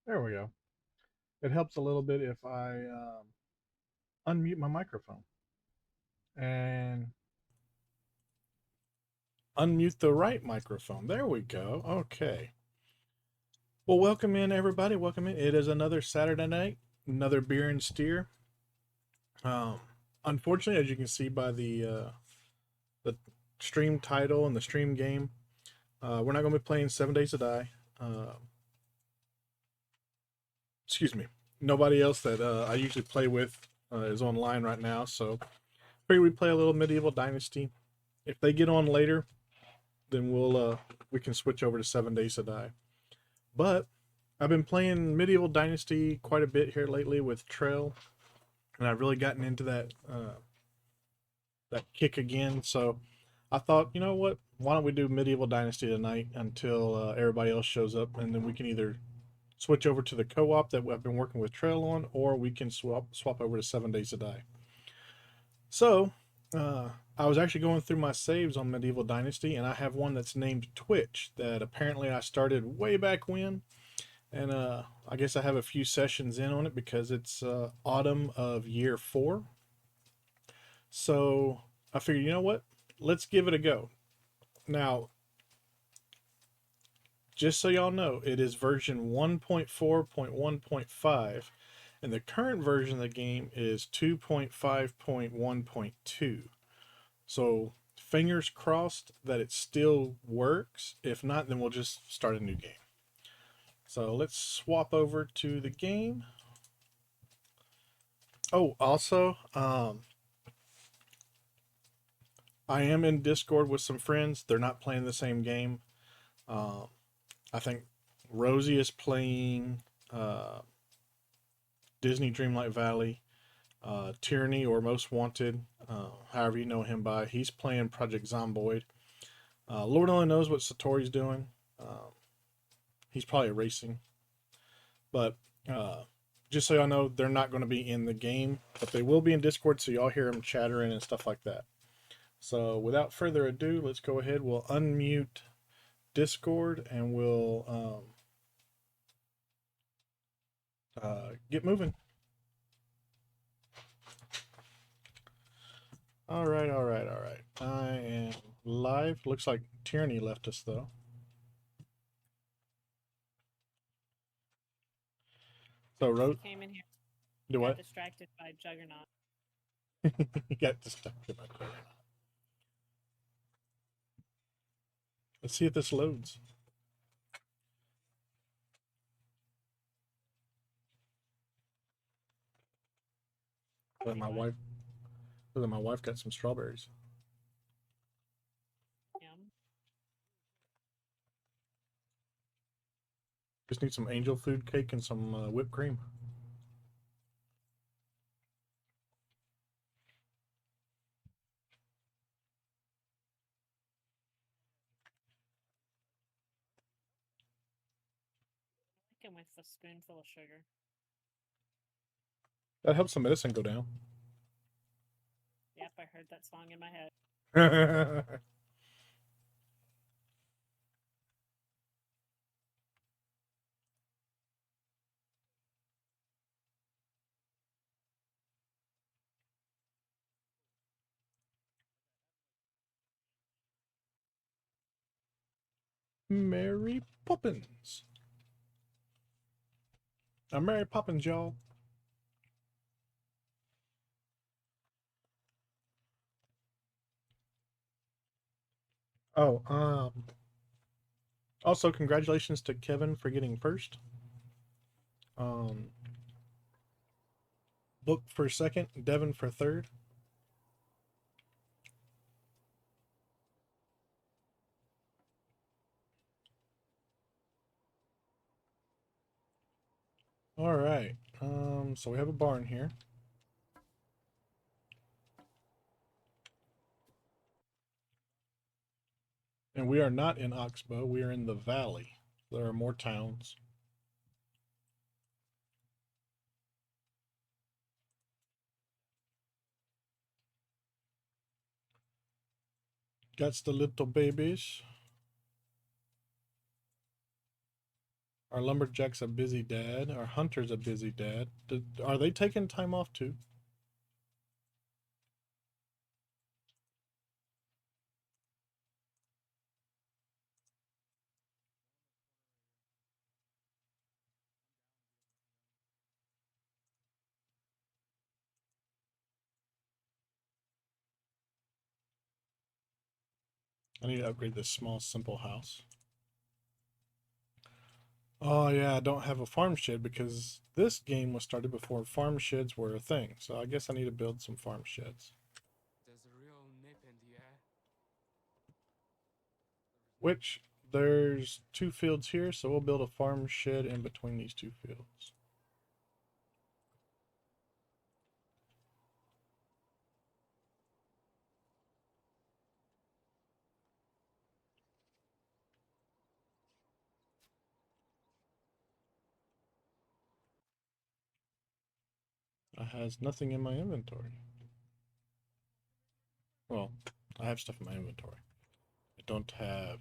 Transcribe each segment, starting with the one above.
There we go. It helps a little bit if I unmute my microphone and unmute the right microphone. There we go. Okay. Well, welcome in, everybody. Welcome in. It is another Saturday night, another beer and steer. Um, Unfortunately, as you can see by the stream title and the stream game, we're not going to be playing 7 Days to Die. Uh, excuse me. Nobody else that I usually play with is online right now, so figure we play a little medieval dynasty. If they get on later, then we can switch over to 7 Days to Die. But I've been playing medieval dynasty quite a bit here lately with Trail, and I've really gotten into that kick again. So I thought, you know what? Why don't we do medieval dynasty tonight until everybody else shows up, and then we can either switch over to the co-op that I've been working with Trail on, or we can swap over to 7 Days to Die. So, I was actually going through my saves on Medieval Dynasty, and I have one that's named Twitch that apparently I started way back when. And I guess I have a few sessions in on it because it's autumn of year 4. So I figured, you know what? Let's give it a go. Now, just so y'all know, it is version 1.4.1.5, and the current version of the game is 2.5.1.2. So fingers crossed that it still works. If not, then we'll just start a new game. So let's swap over to the game. Oh, also, I am in Discord with some friends. They're not playing the same game. Um, I think Rosie is playing Disney Dreamlight Valley. Tyranny or Most Wanted, however you know him by, he's playing Project Zomboid. Lord only knows what Satori's doing. He's probably racing. But just so y'all know, they're not going to be in the game, but they will be in Discord, so y'all hear them chattering and stuff like that. So without further ado, let's go ahead. We'll unmute Discord and we'll get moving. All right, all right, all right. I am live. Looks like Tyranny left us though. So He Rose, came in here, do got what? distracted by Juggernaut. Got distracted by Juggernaut. Let's see if this loads. Let Wait, my what? wife. Let my wife got some strawberries. Yum. Just need some angel food cake and some whipped cream. I can with a spoonful of sugar. That helps the medicine go down. Yep, I heard that song in my head. Mary Poppins. I'm Mary Poppins, y'all. Oh, also congratulations to Kevin for getting first. Um, Book for second, Devin for third. All right. So we have a barn here. And we are not in Oxbow. We are in the valley. There are more towns. Got the little babies. Our lumberjack's a busy dad. Our hunter's a busy dad. Are they taking time off too? I need to upgrade this small, simple house. Oh yeah, I don't have a farm shed because this game was started before farm sheds were a thing. So I guess I need to build some farm sheds. There's a real nip in the air. Which there's two fields here, so we'll build a farm shed in between these two fields. I has nothing in my inventory. Well, I have stuff in my inventory. I don't have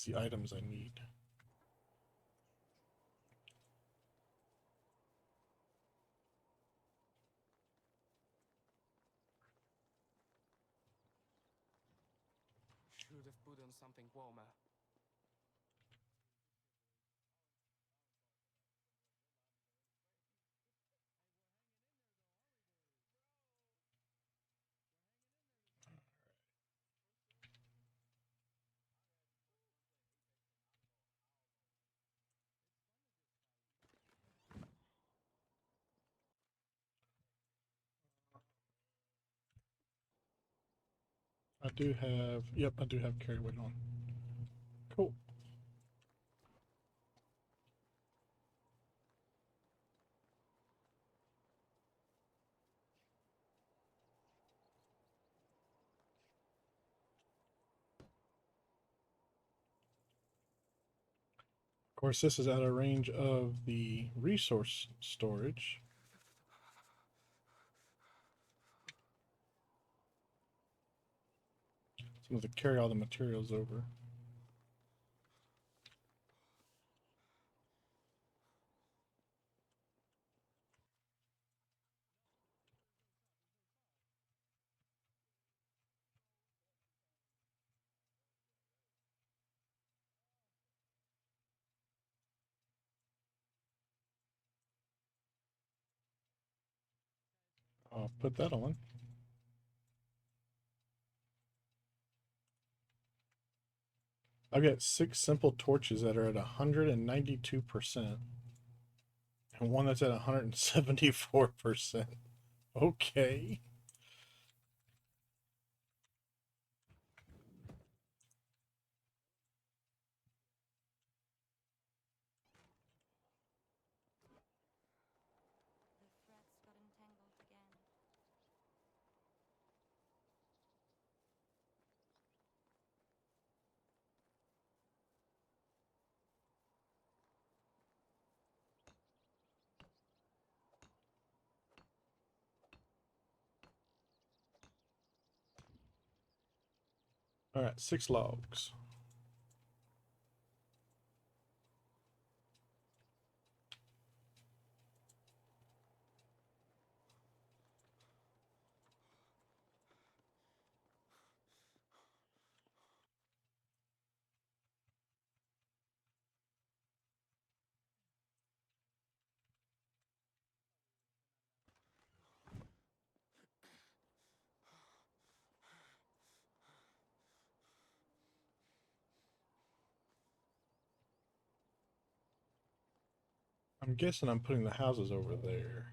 the items I need. Should have put on something warmer. I do have, yep, I do have carry weight on. Cool. Of course, this is out of range of the resource storage. So I'm going to carry all the materials over. I'll put that on. I've got 6 simple torches that are at 192%, and one that's at 174%. Okay. The threads got entangled again. All right, 6 logs. I'm guessing I'm putting the houses over there.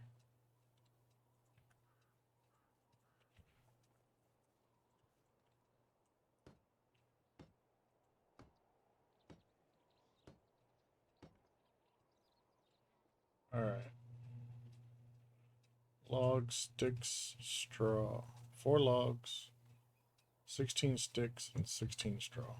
All right. Logs, sticks, straw. 4 logs, 16 sticks, and 16 straw.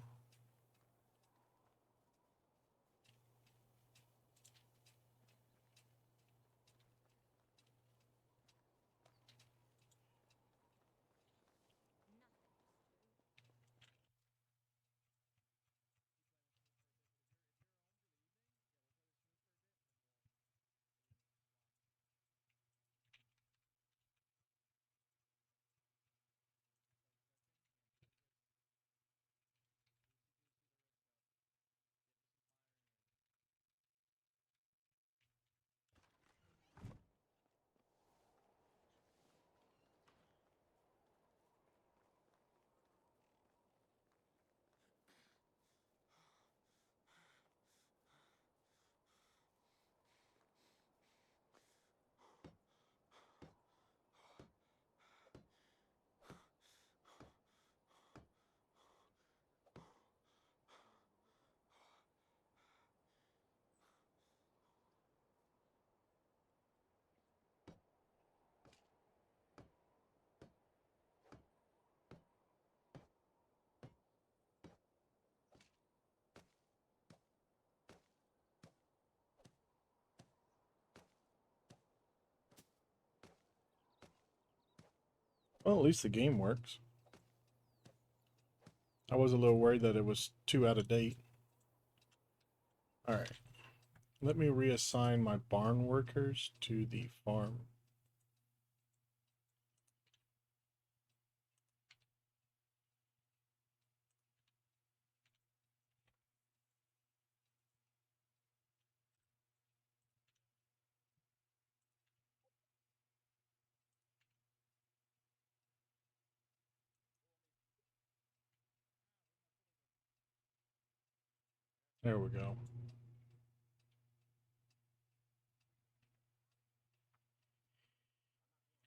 Well, at least the game works. I was a little worried that it was too out of date. Alright. Let me reassign my barn workers to the farm. There we go.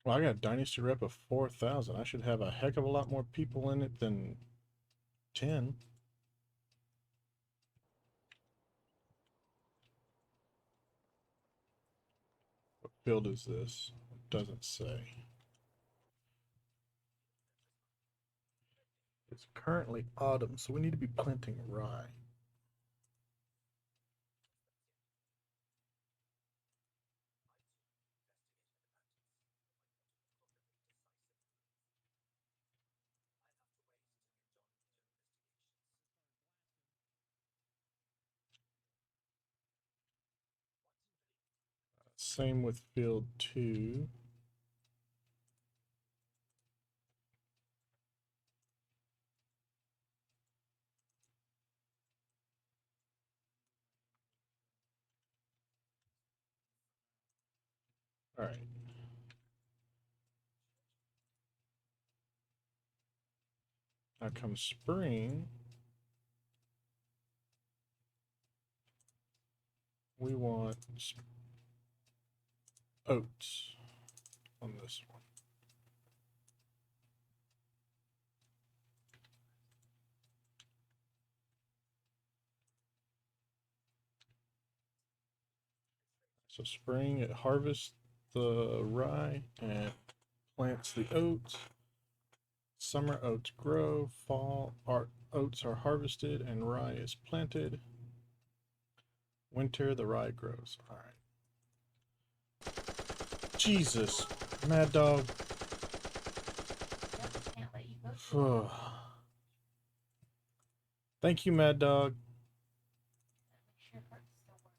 Well, I got a Dynasty rep of 4,000. I should have a heck of a lot more people in it than 10. What field is this? It doesn't say. It's currently autumn, so we need to be planting rye. Same with field 2. All right. Now comes spring. We want oats on this one. So spring, it harvests the rye and plants the oats. Summer oats grow. Fall oats are harvested and rye is planted. Winter, the rye grows. All right. Jesus, Mad Dog. Yep, can't let you go through. Thank you, Mad Dog. Make sure cart's still working.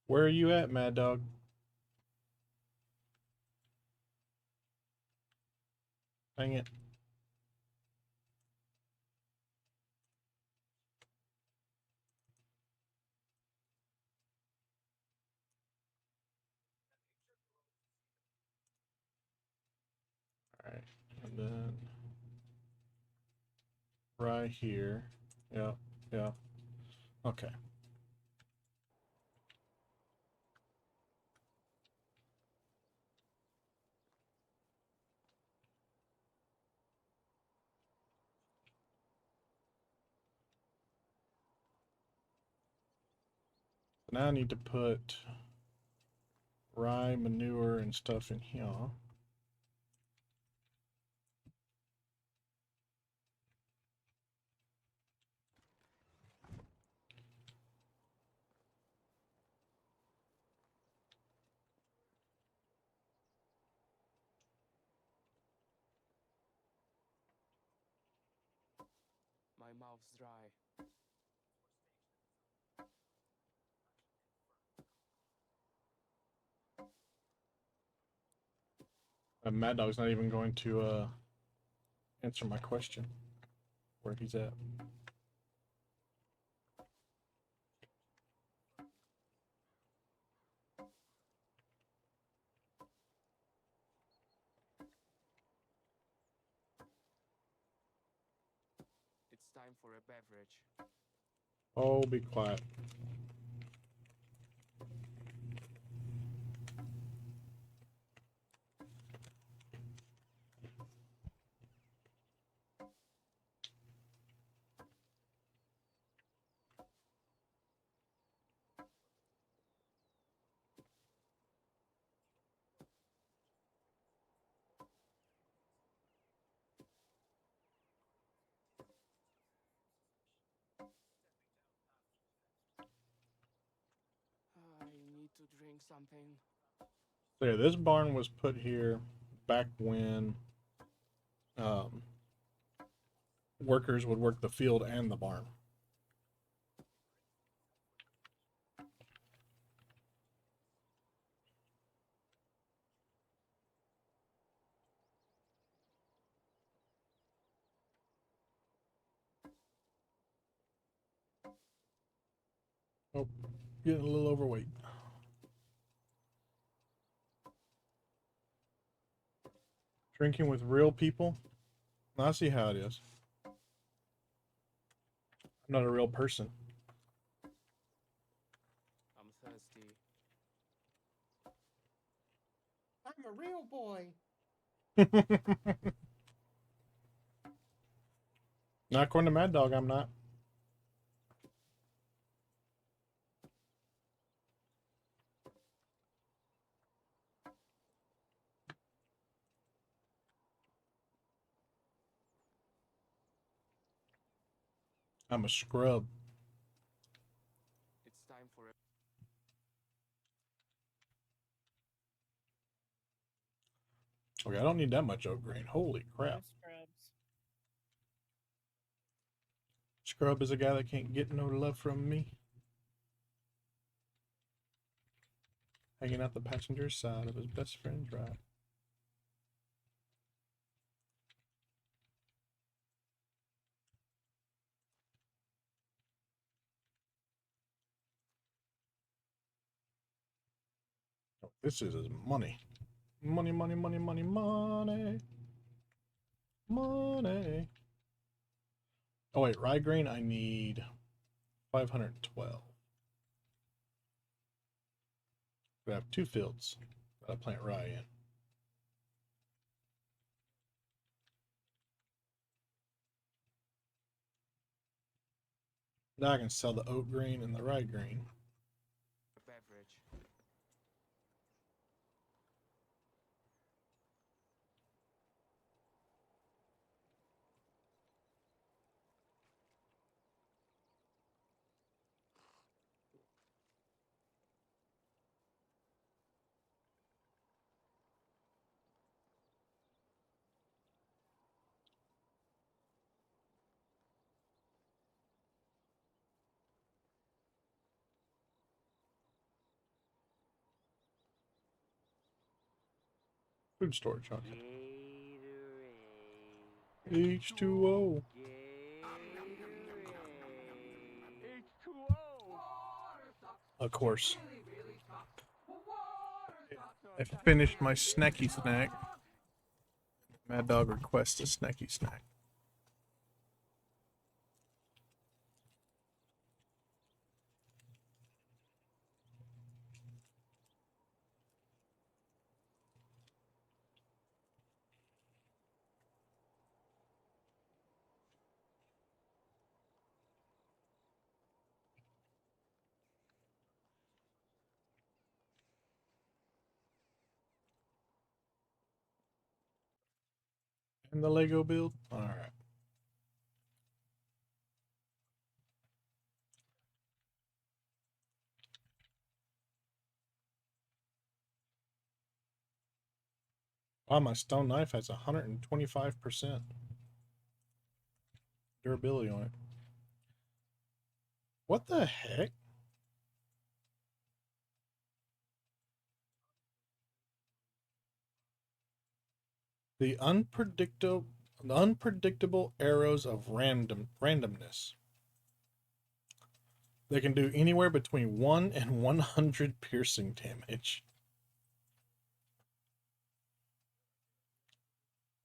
Where are you at, Mad Dog? Dang it. All right, and then right here. Yeah, yeah. Okay. Now I need to put rye manure and stuff in here. My mouth's dry. Mad Dog's not even going to answer my question where he's at. It's time for a beverage. Oh, be quiet. I need to drink something. So yeah, this barn was put here back when um, workers would work the field and the barn. Oh, getting a little overweight. Drinking with real people? I see how it is. I'm not a real person. I'm thirsty. I'm a real boy. Not according to Mad Dog, I'm not. I'm a scrub. It's time for a Okay, I don't need that much oat grain. Holy crap. No scrubs. Scrub is a guy that can't get no love from me. Hanging out the passenger side of his best friend's ride. Oh, this is his money. Money, money, money, money, money. Money. Oh wait, rye grain I need 512. We have 2 fields that I plant rye in. Now I can sell the oat grain and the rye grain. beverage. Food storage, okay. Gatorade. H2O. H2O. Of course. I finished my snacky snack. Mad Dog requests a snacky snack. And the Lego build? Alright. Wow, my stone knife has 125% durability on it. What the heck? The unpredictable arrows of randomness. They can do anywhere between 1 and 100 piercing damage.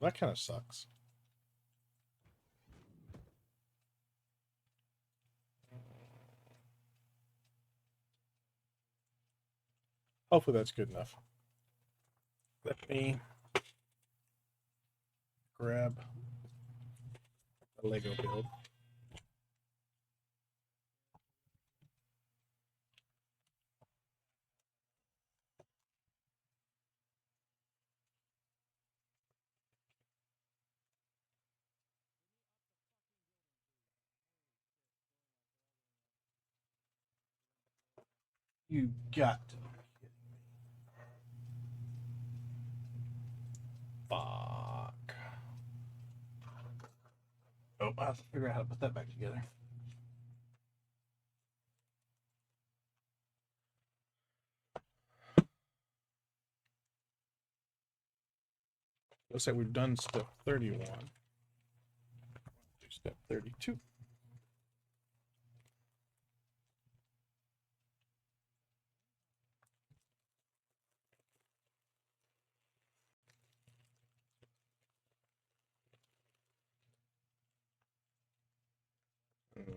That kind of sucks. Hopefully that's good enough. Let me grab the Lego build. You got to be kidding me. Fuck. Oh, I have to figure out how to put that back together. Looks like we've done step 31. Do step 32.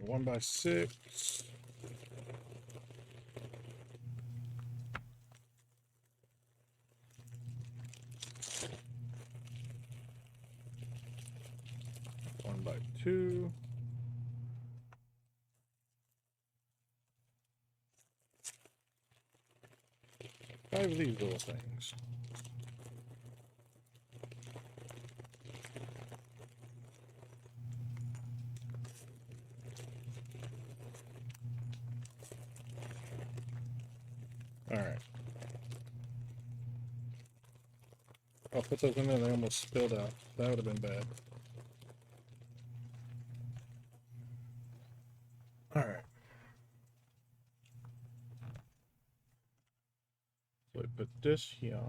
One by six. One by two. Five of these little things. All right. I'll put those in there. They almost spilled out. That would have been bad. All right. So I put this here.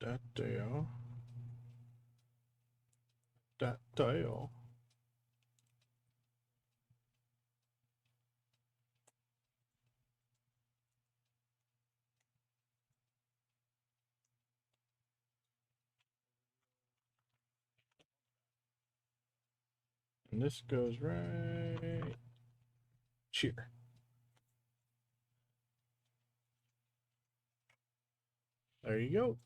That there. That there. And this goes right here. There you go.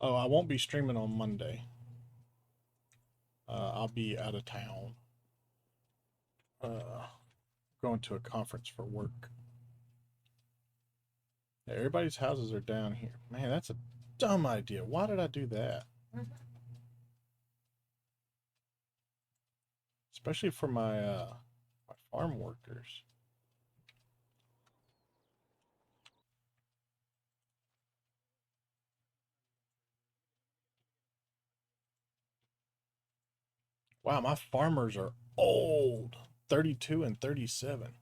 Oh, I won't be streaming on Monday. I'll be out of town. Going to a conference for work. Yeah, everybody's houses are down here. Man, that's a dumb idea. Why did I do that? Especially for my farm workers. Wow, my farmers are old. 32 and 37. Right,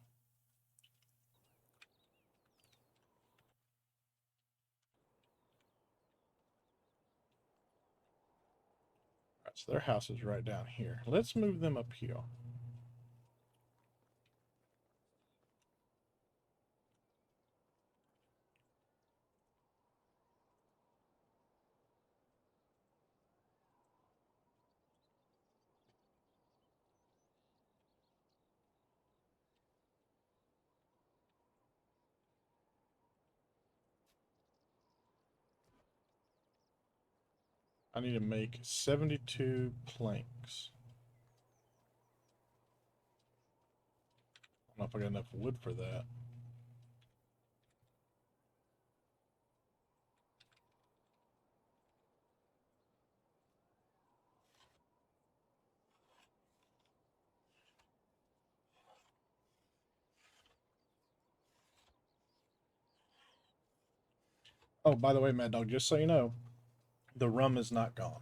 so their house is right down here. Let's move them up here. I need to make 72 planks. I don't know if I got enough wood for that. Oh, by the way, Mad Dog, just so you know, the rum is not gone.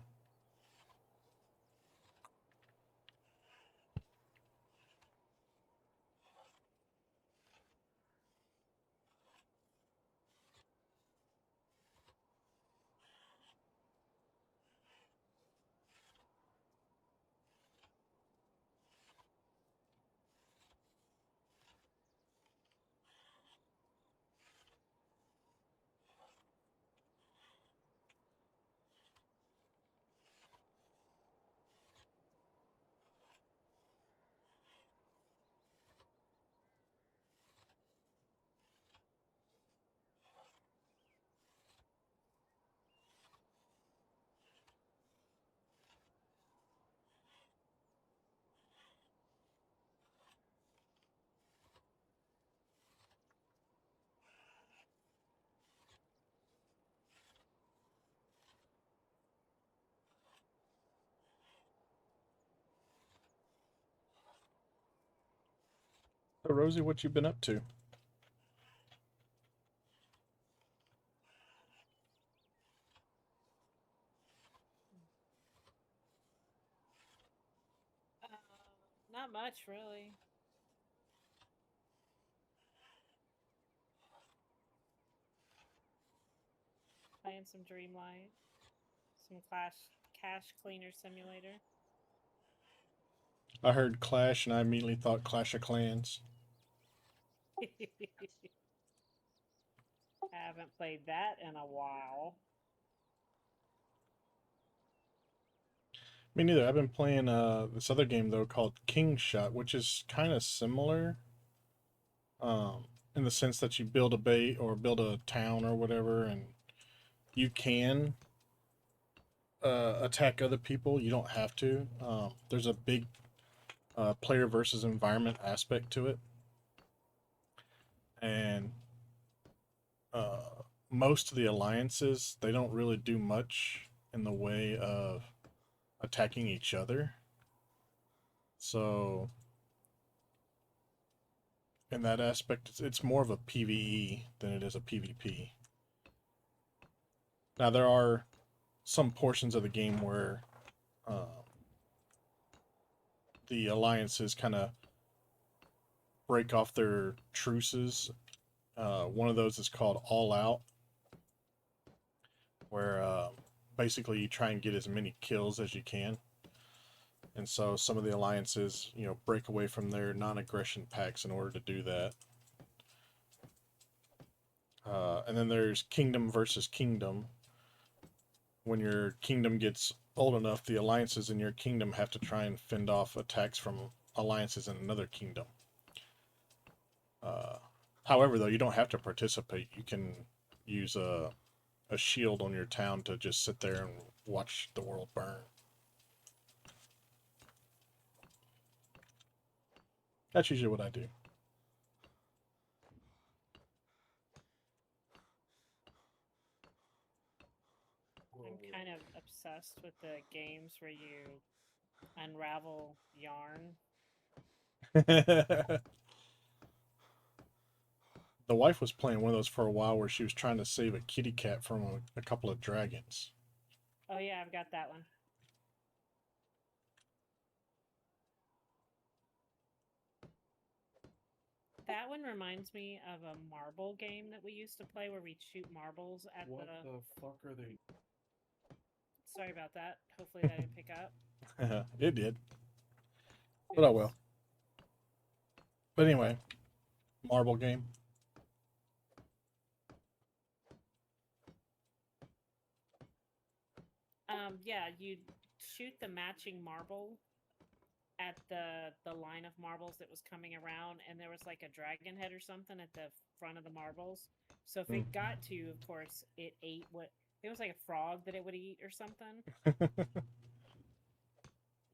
So Rosie, what you been up to? Not much, really. Playing some Dreamlight, some Cash Cleaner Simulator. I heard Clash and I immediately thought Clash of Clans. Haven't played that in a while. Me neither. I've been playing this other game though called King Shot, which is kind of similar, in the sense that you build a bait or build a town or whatever, and you can attack other people. You don't have to. There's a big player versus environment aspect to it, and most of the alliances they don't really do much in the way of attacking each other. So in that aspect, it's more of a PvE than it is a PvP. Now there are some portions of the game where the alliances kind of break off their truces. One of those is called All Out, where basically you try and get as many kills as you can. And so some of the alliances, break away from their non-aggression pacts in order to do that. And then there's Kingdom versus Kingdom. When your kingdom gets old enough, the alliances in your kingdom have to try and fend off attacks from alliances in another kingdom. However, though, you don't have to participate. You can use a shield on your town to just sit there and watch the world burn. That's usually what I do. I'm kind of obsessed with the games where you unravel yarn. The wife was playing one of those for a while where she was trying to save a kitty cat from a couple of dragons. Oh yeah, I've got that one. That one reminds me of a marble game that we used to play where we'd shoot marbles at What the. the fuck are they? Sorry about that. Hopefully that didn't pick up. It did. But oh well. But anyway, marble game. Yeah, you'd shoot the matching marble at the line of marbles that was coming around, and there was like a dragon head or something at the front of the marbles. So if it got to you, of course, it ate what it was like a frog that it would eat or something.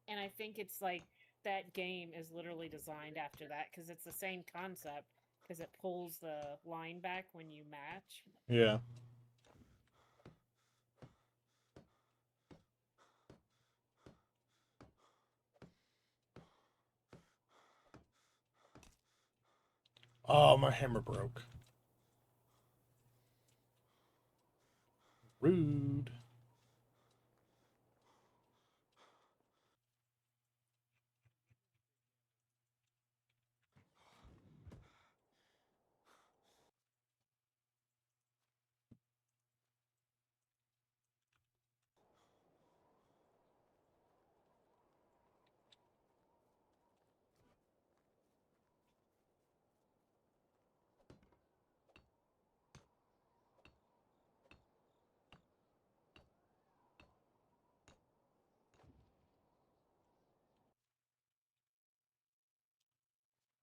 And I think it's like that game is literally designed after that because it's the same concept because it pulls the line back when you match. Yeah. Oh, my hammer broke. Rude.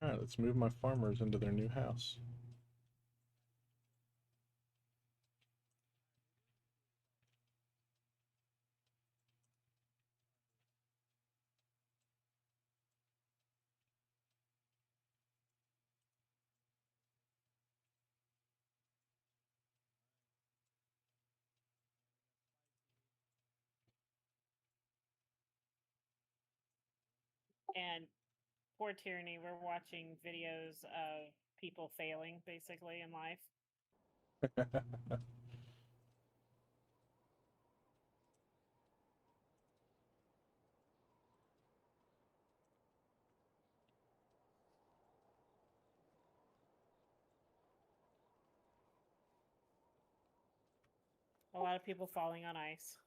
All right, let's move my farmers into their new house. And Poor Tyranny, we're watching videos of people failing basically in life. A lot of people falling on ice.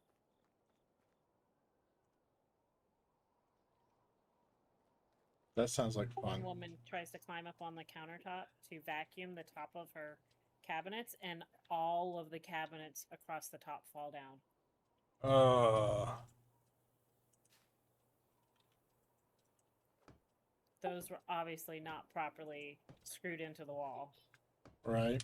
That sounds like One fun. woman tries to climb up on the countertop to vacuum the top of her cabinets, and all of the cabinets across the top fall down. Those were obviously not properly screwed into the wall. Right.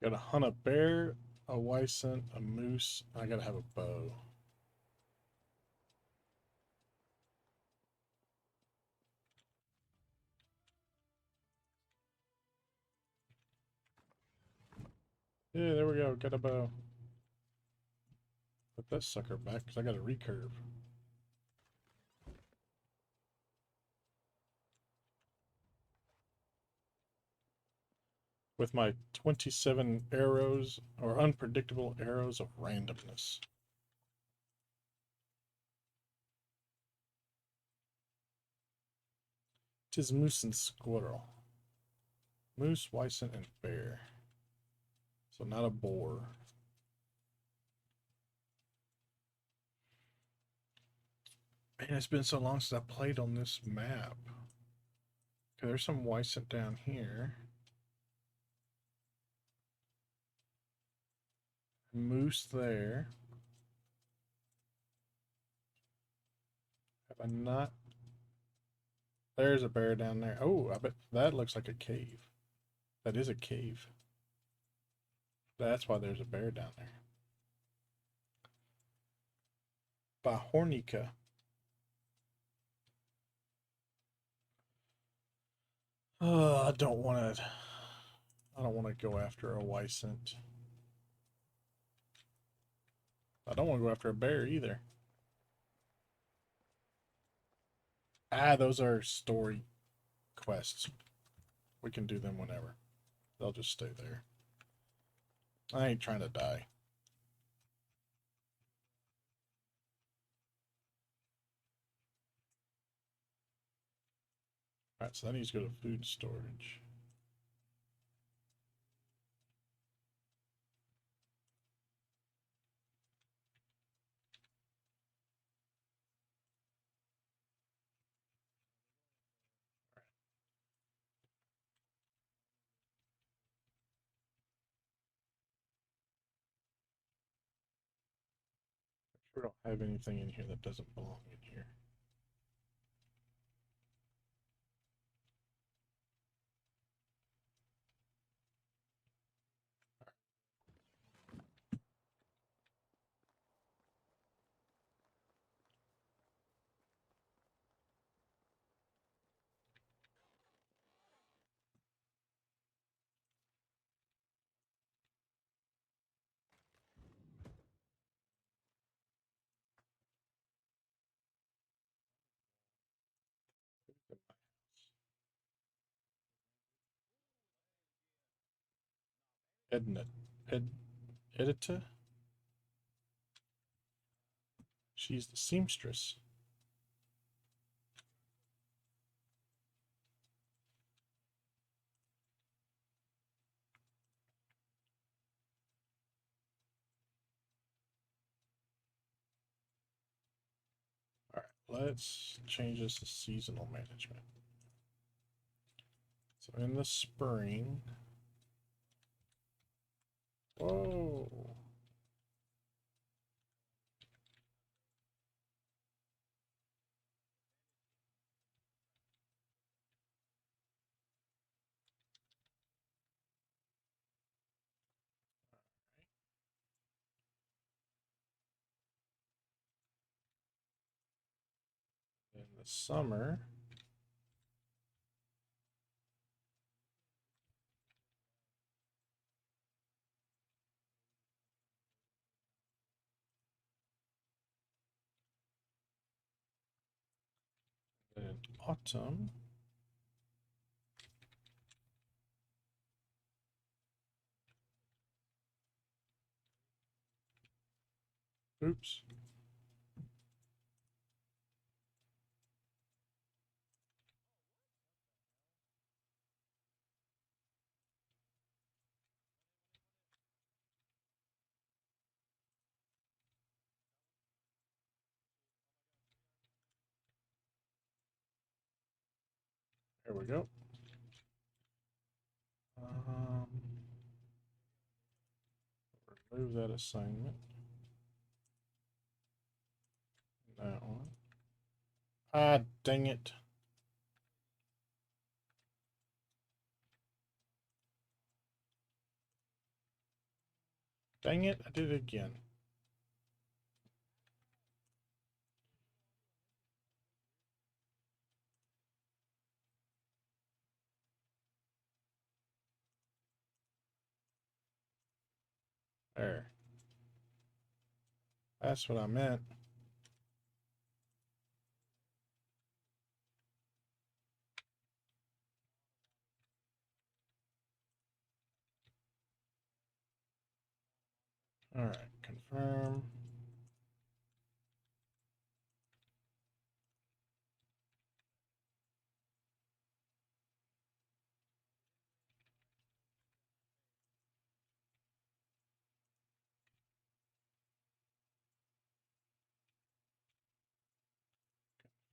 Gotta hunt a bear, a wisent, a moose. I gotta have a bow. Yeah, there we go. Got a bow. Put that sucker back because I got a recurve. With my 27 arrows, or unpredictable arrows of randomness. Tis moose and squirrel. Moose, wisent, and bear. So not a boar. Man, it's been so long since I played on this map. Okay, there's some wisent down here. Moose there. Have I not? There's a bear down there. Oh, I bet that looks like a cave. That is a cave. That's why there's a bear down there. Bahornica. I don't want to. I don't want to go after a wisent. I don't want to go after a bear either. Ah, those are story quests. We can do them whenever. They'll just stay there. I ain't trying to die. Alright, so that needs to go to food storage. Sure don't have anything in here that doesn't belong in here. Edna, Edita? She's the seamstress. Alright, let's change this to seasonal management. So in the spring. Whoa. summer. And in autumn. Oops. There we go. Remove that assignment. That one. Ah, dang it. Dang it, I did it again. There. That's what I meant. All right, confirm.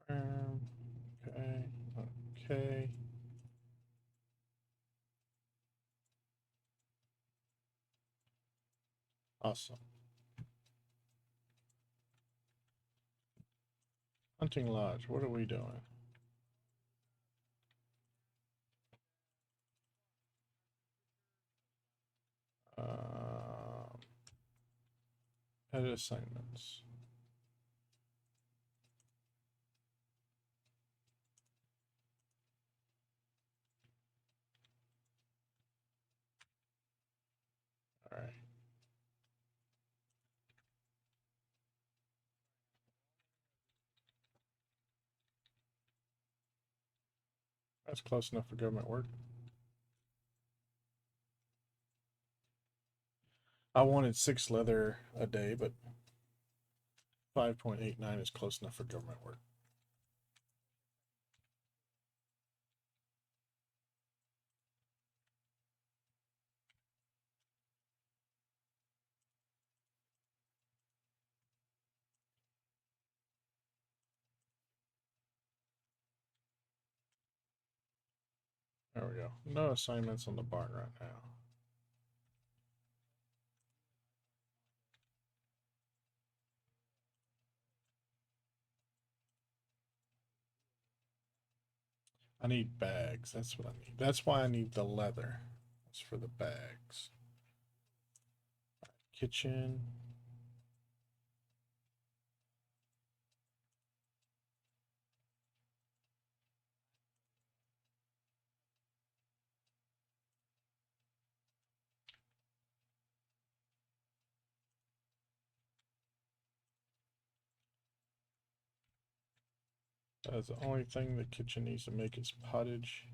Okay, okay. Awesome. Hunting Lodge, what are we doing? Edit assignments. All right. That's close enough for government work. I wanted 6 leather a day, but 5.89 is close enough for government work. There we go. No assignments on the barn right now. I need bags. That's what I need. That's why I need the leather. That's for the bags. Kitchen. That's the only thing the kitchen needs to make is pottage.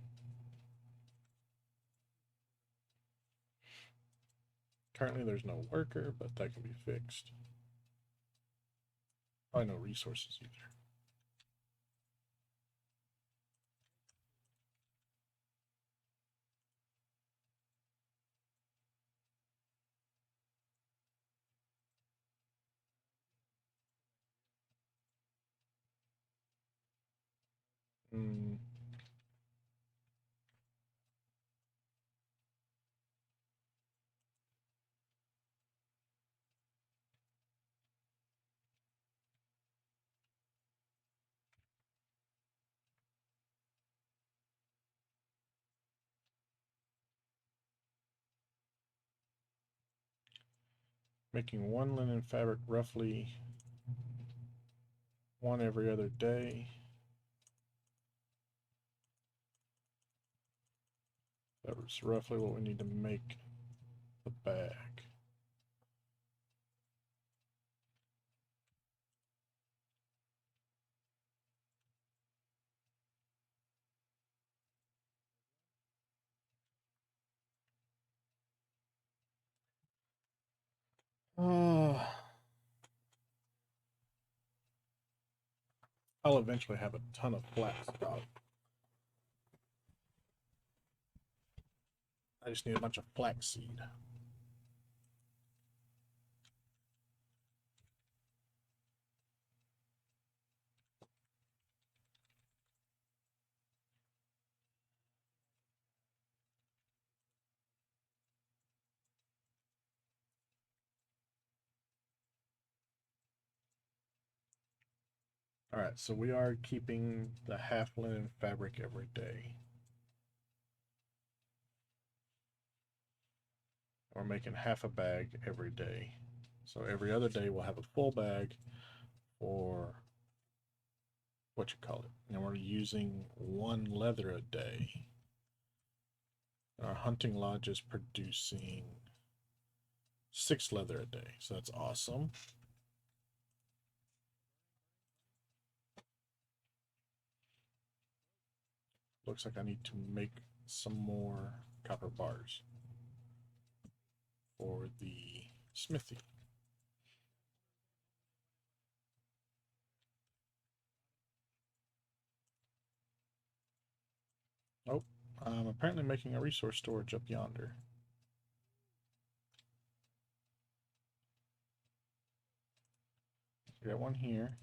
Currently there's no worker, but that can be fixed. Probably no resources either. Hmm. Making 1 linen fabric roughly 1 every other day. That was roughly what we need to make the bag. I'll eventually have a ton of flax stock. I just need a bunch of flaxseed. All right, so we are keeping the half linen fabric every day. We're making half a bag every day. So every other day we'll have a full bag for what you call it. And we're using 1 leather a day. And our hunting lodge is producing 6 leather a day. So that's awesome. Looks like I need to make some more copper bars for the smithy. Oh, I'm apparently making a resource storage up yonder. I got one here.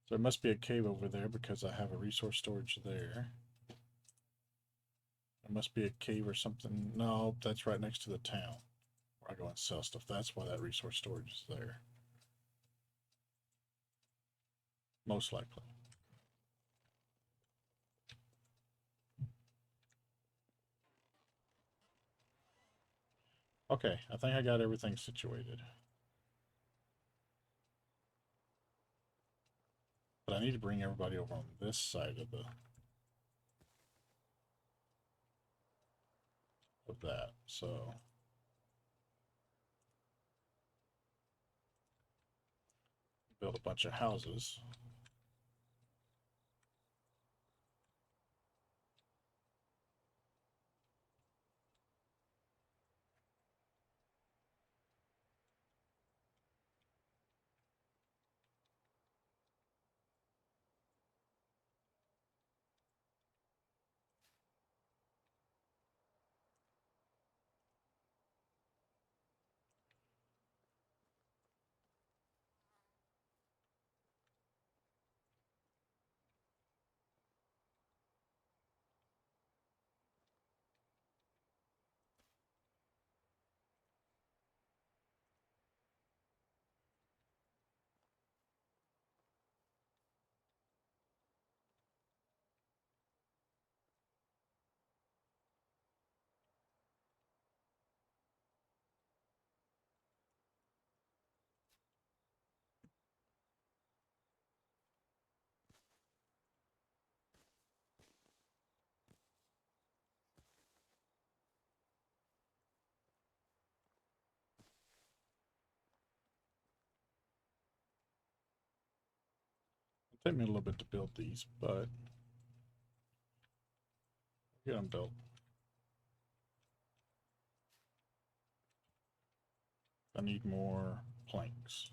So there must be a cave over there because I have a resource storage there. There must be a cave or something. No, that's right next to the town where I go and sell stuff. That's why that resource storage is there. Most likely. Okay, I think I got everything situated. But I need to bring everybody over on this side of that. So build a bunch of houses. It'll take me a little bit to build these, but get them built. I need more planks.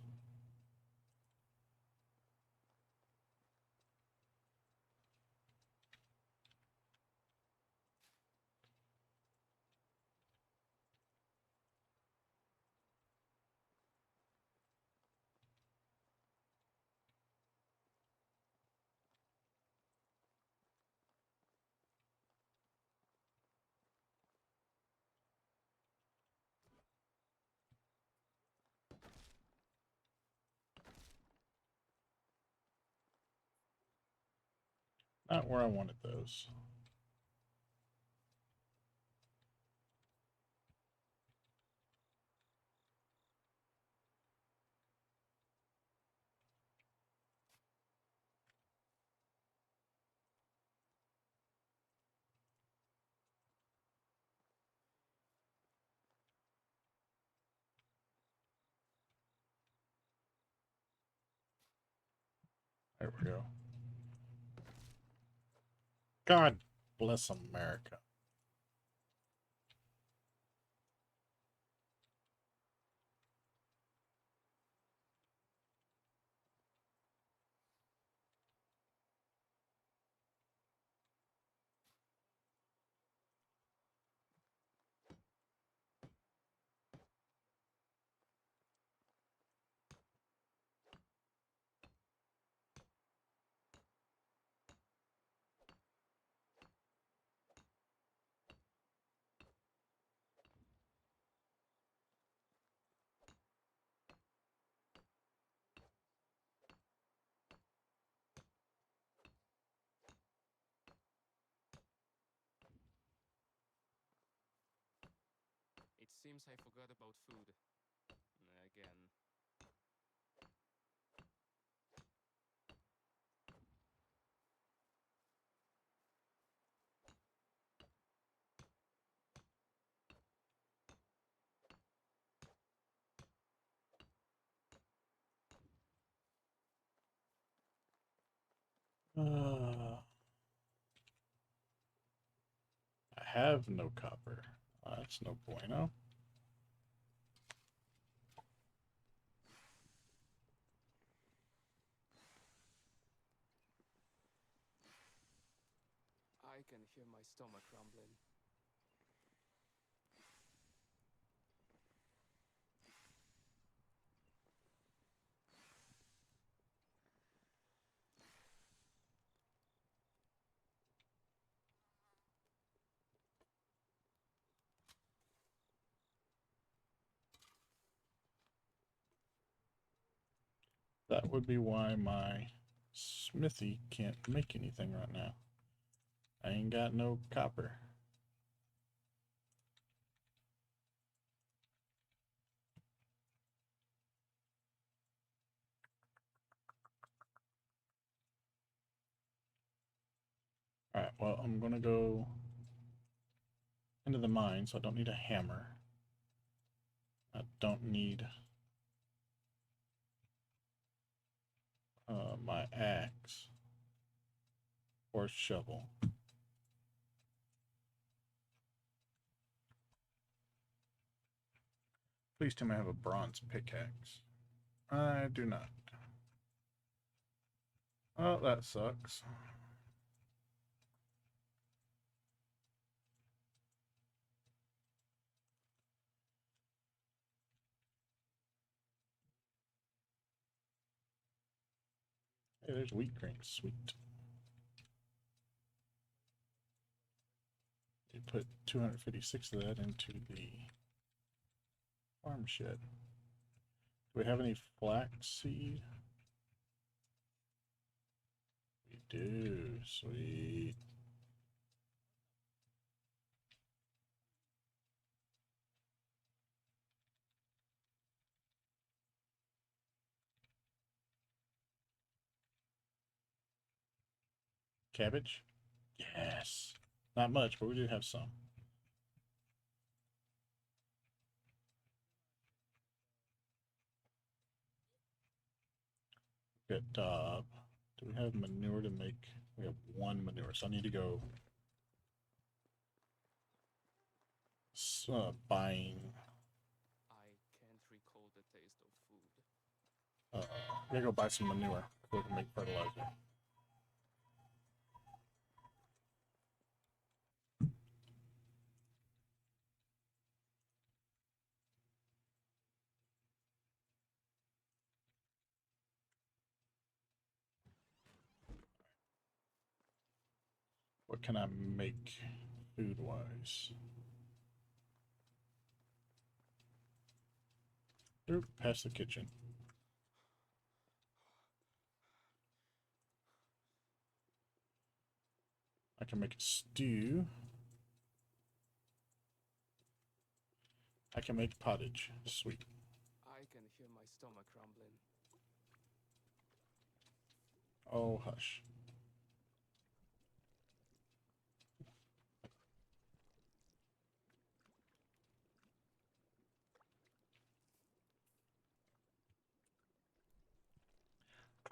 Not where I wanted those. There we go. God bless America. It seems I forgot about food. Again. I have no copper. That's no bueno. I can hear my stomach rumbling. That would be why my smithy can't make anything right now. I ain't got no copper. Alright, well, I'm gonna go into the mine, so I don't need a hammer. I don't need my axe or shovel. Please tell me I have a bronze pickaxe. I do not. Oh, that sucks. Hey, there's wheat grains. Sweet. You put 256 of that into the farm shed. Do we have any flaxseed? We do. Sweet. Cabbage? Yes. Not much, but we do have some. Good. Do we have manure to make? We have one manure, so I need to go buying. I can't recall the taste of food. I gotta go buy some manure so we can make fertilizer. What can I make food-wise? Oop, past the kitchen. I can make a stew. I can make pottage. Sweet. I can hear my stomach rumbling. Oh, hush.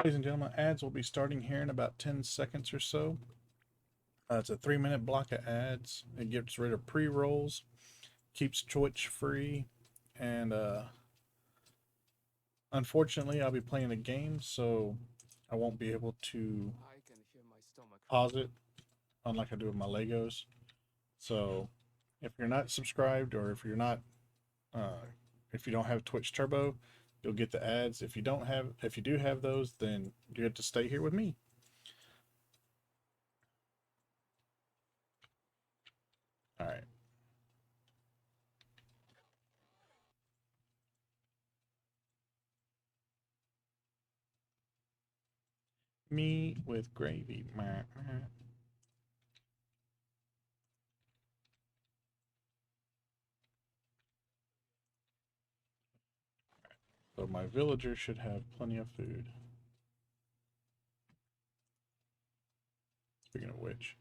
Ladies and gentlemen, ads will be starting here in about 10 seconds or so. It's a 3-minute block of ads. It gets rid of pre-rolls, keeps Twitch free, and unfortunately, I'll be playing a game, so I won't be able to I can hear my stomach. pause it, unlike I do with my Legos. So, if you're not subscribed, or if you're not, if you don't have Twitch Turbo, you'll get the ads. If you do have those, then you get to stay here with me. All right. Meat with gravy. So my villager should have plenty of food. Speaking of which.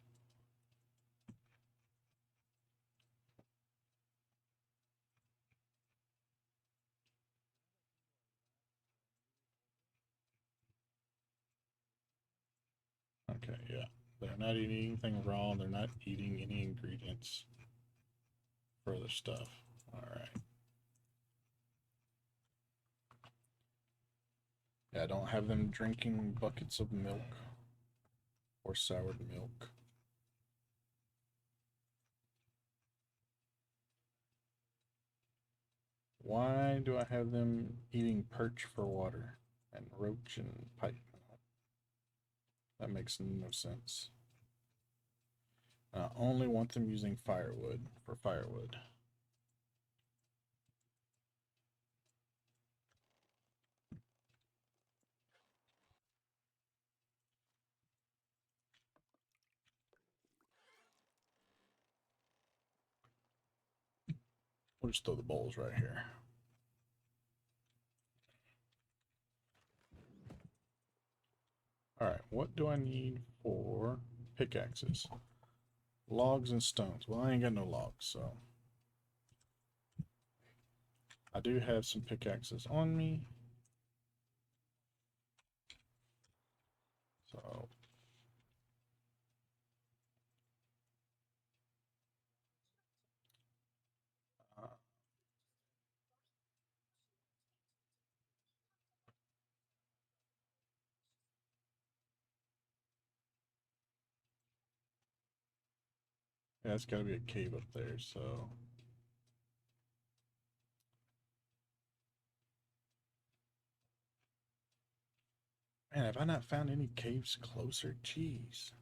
Okay, yeah. They're not eating anything raw. They're not eating any ingredients for the stuff. All right. Yeah, I don't have them drinking buckets of milk or soured milk. Why do I have them eating perch for water and roach and pike? That makes no sense. I only want them using firewood for firewood. We'll just throw the bowls right here. All right, what do I need for pickaxes? Logs and stones. Well, I ain't got no logs, so I do have some pickaxes on me. So yeah, it's got to be a cave up there. So man, have I not found any caves closer? Jeez.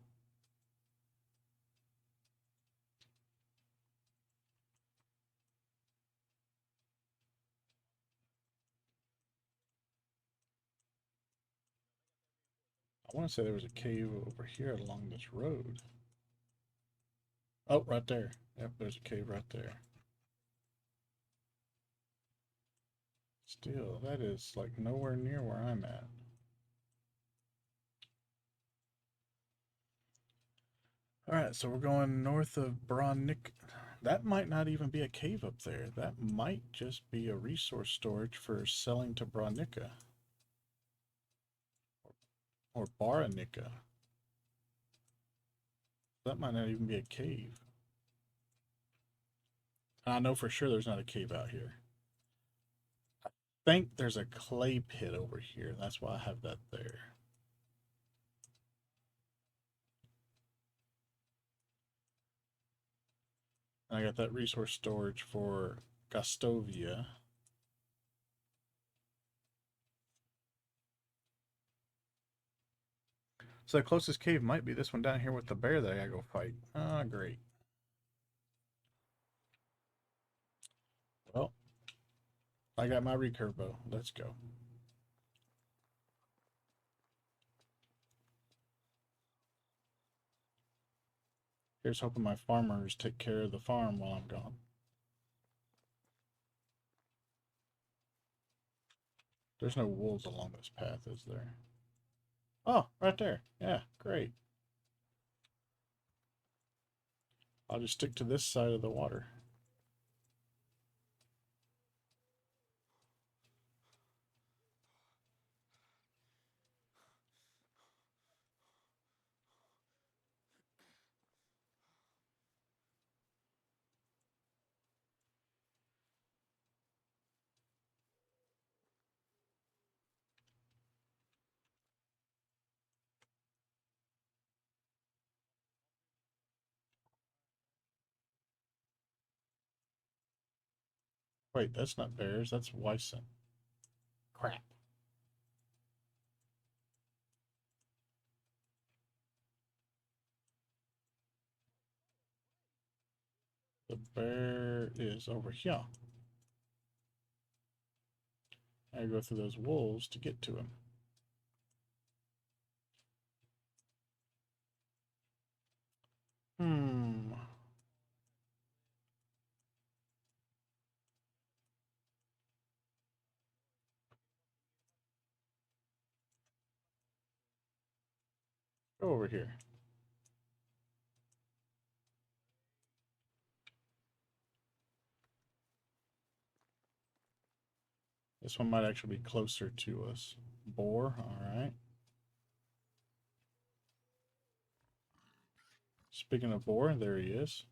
I want to say there was a cave over here along this road. Oh, right there. Yep, there's a cave right there. Still, that is like nowhere near where I'm at. Alright, so we're going north of Bronick. That might not even be a cave up there. That might just be a resource storage for selling to Bronica. Or Baranica. That might not even be a cave. And I know for sure there's not a cave out here. I think there's a clay pit over here. That's why I have that there. And I got that resource storage for Gastovia. So the closest cave might be this one down here with the bear that I gotta go fight. Ah, great. Well, I got my recurve bow. Let's go. Here's hoping my farmers take care of the farm while I'm gone. There's no wolves along this path, is there? Oh, right there. Yeah, great. I'll just stick to this side of the water. Wait, that's not bears. That's Wyson. Crap. The bear is over here. I go through those wolves to get to him. Hmm. Go over here. This one might actually be closer to us. Boar, all right. Speaking of boar, there he is.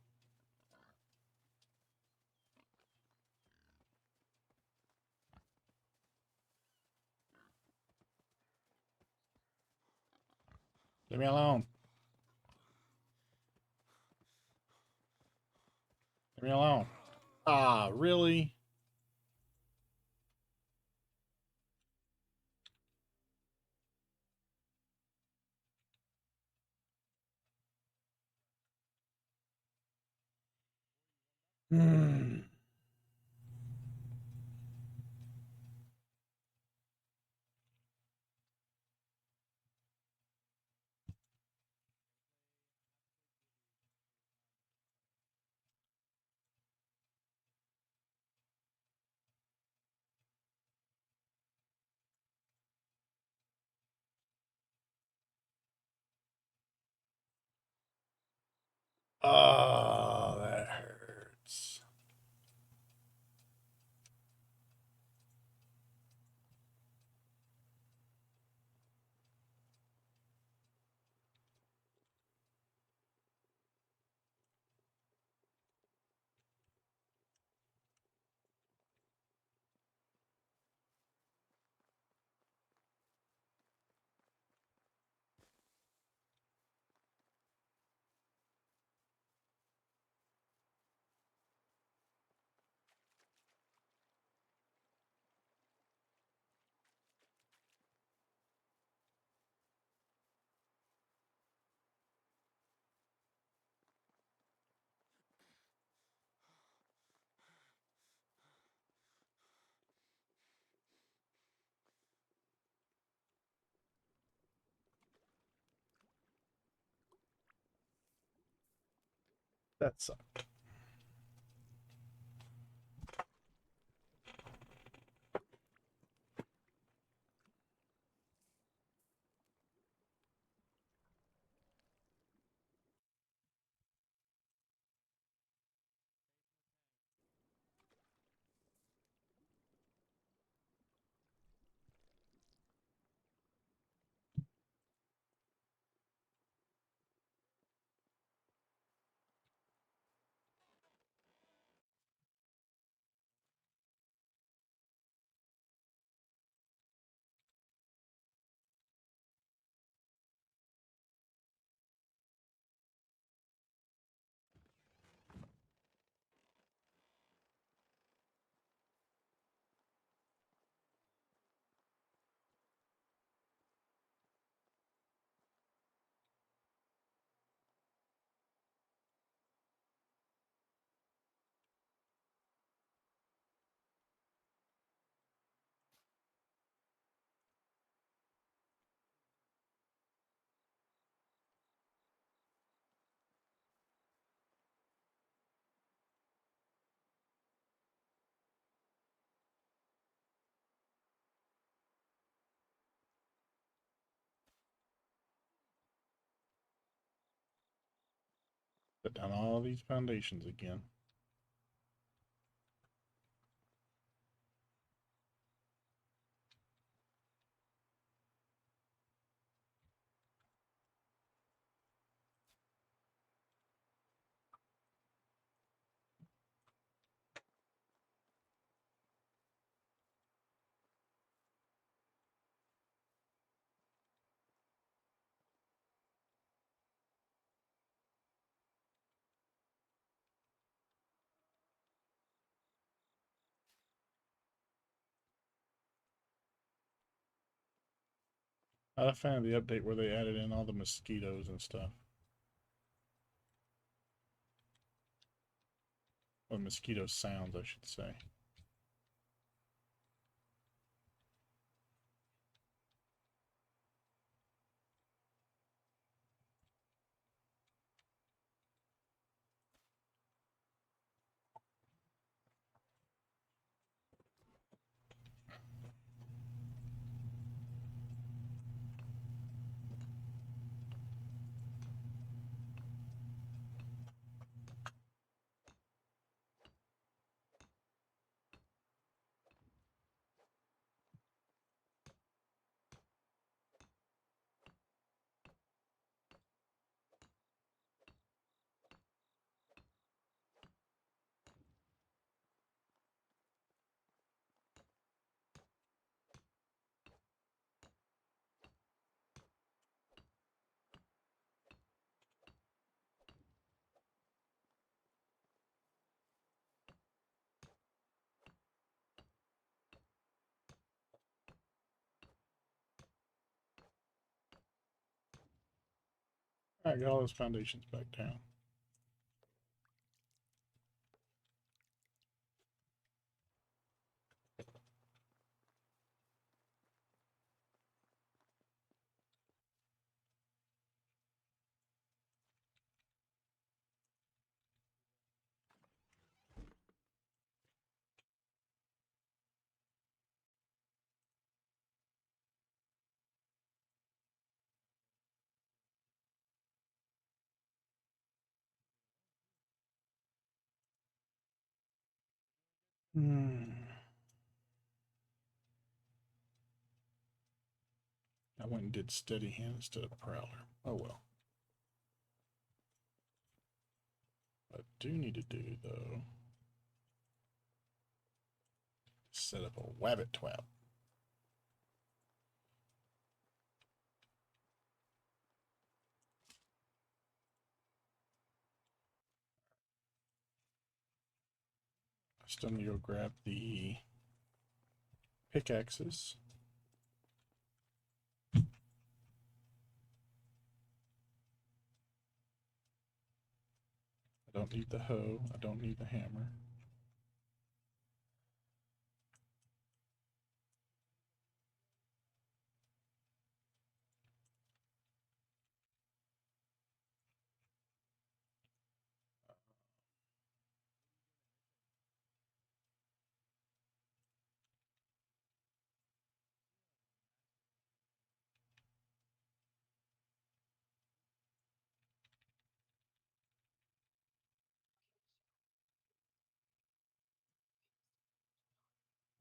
Leave me alone. Leave me alone. Ah, really? Hmm. Oh, that hurts. That sucked. Put down all these foundations again. I found the update where they added in all the mosquitoes and stuff. Or mosquito sounds, I should say. Alright, got all those foundations back down. I went and did steady hand instead of prowler. Oh well. What I do need to do though, set up a wabbit twap. I still need to go grab the pickaxes. I don't need the hoe. I don't need the hammer.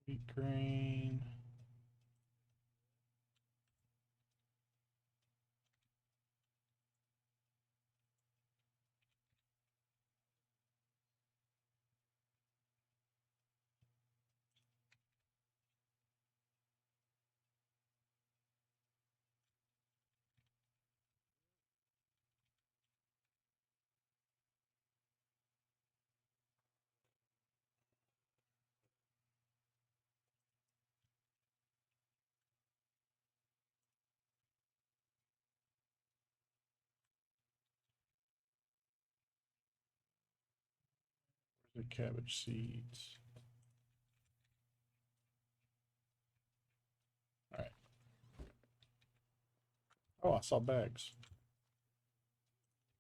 Wheat grain. Where's the cabbage seeds? Alright. Oh, I saw bags.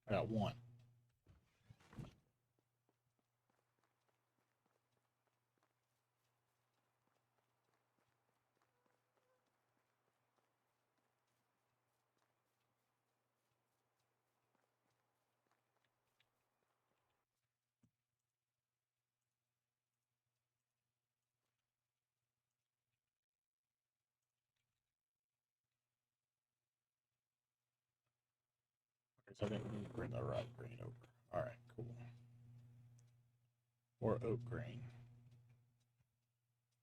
I got one. I didn't need to bring the rye grain over. Alright, cool. Or oat grain.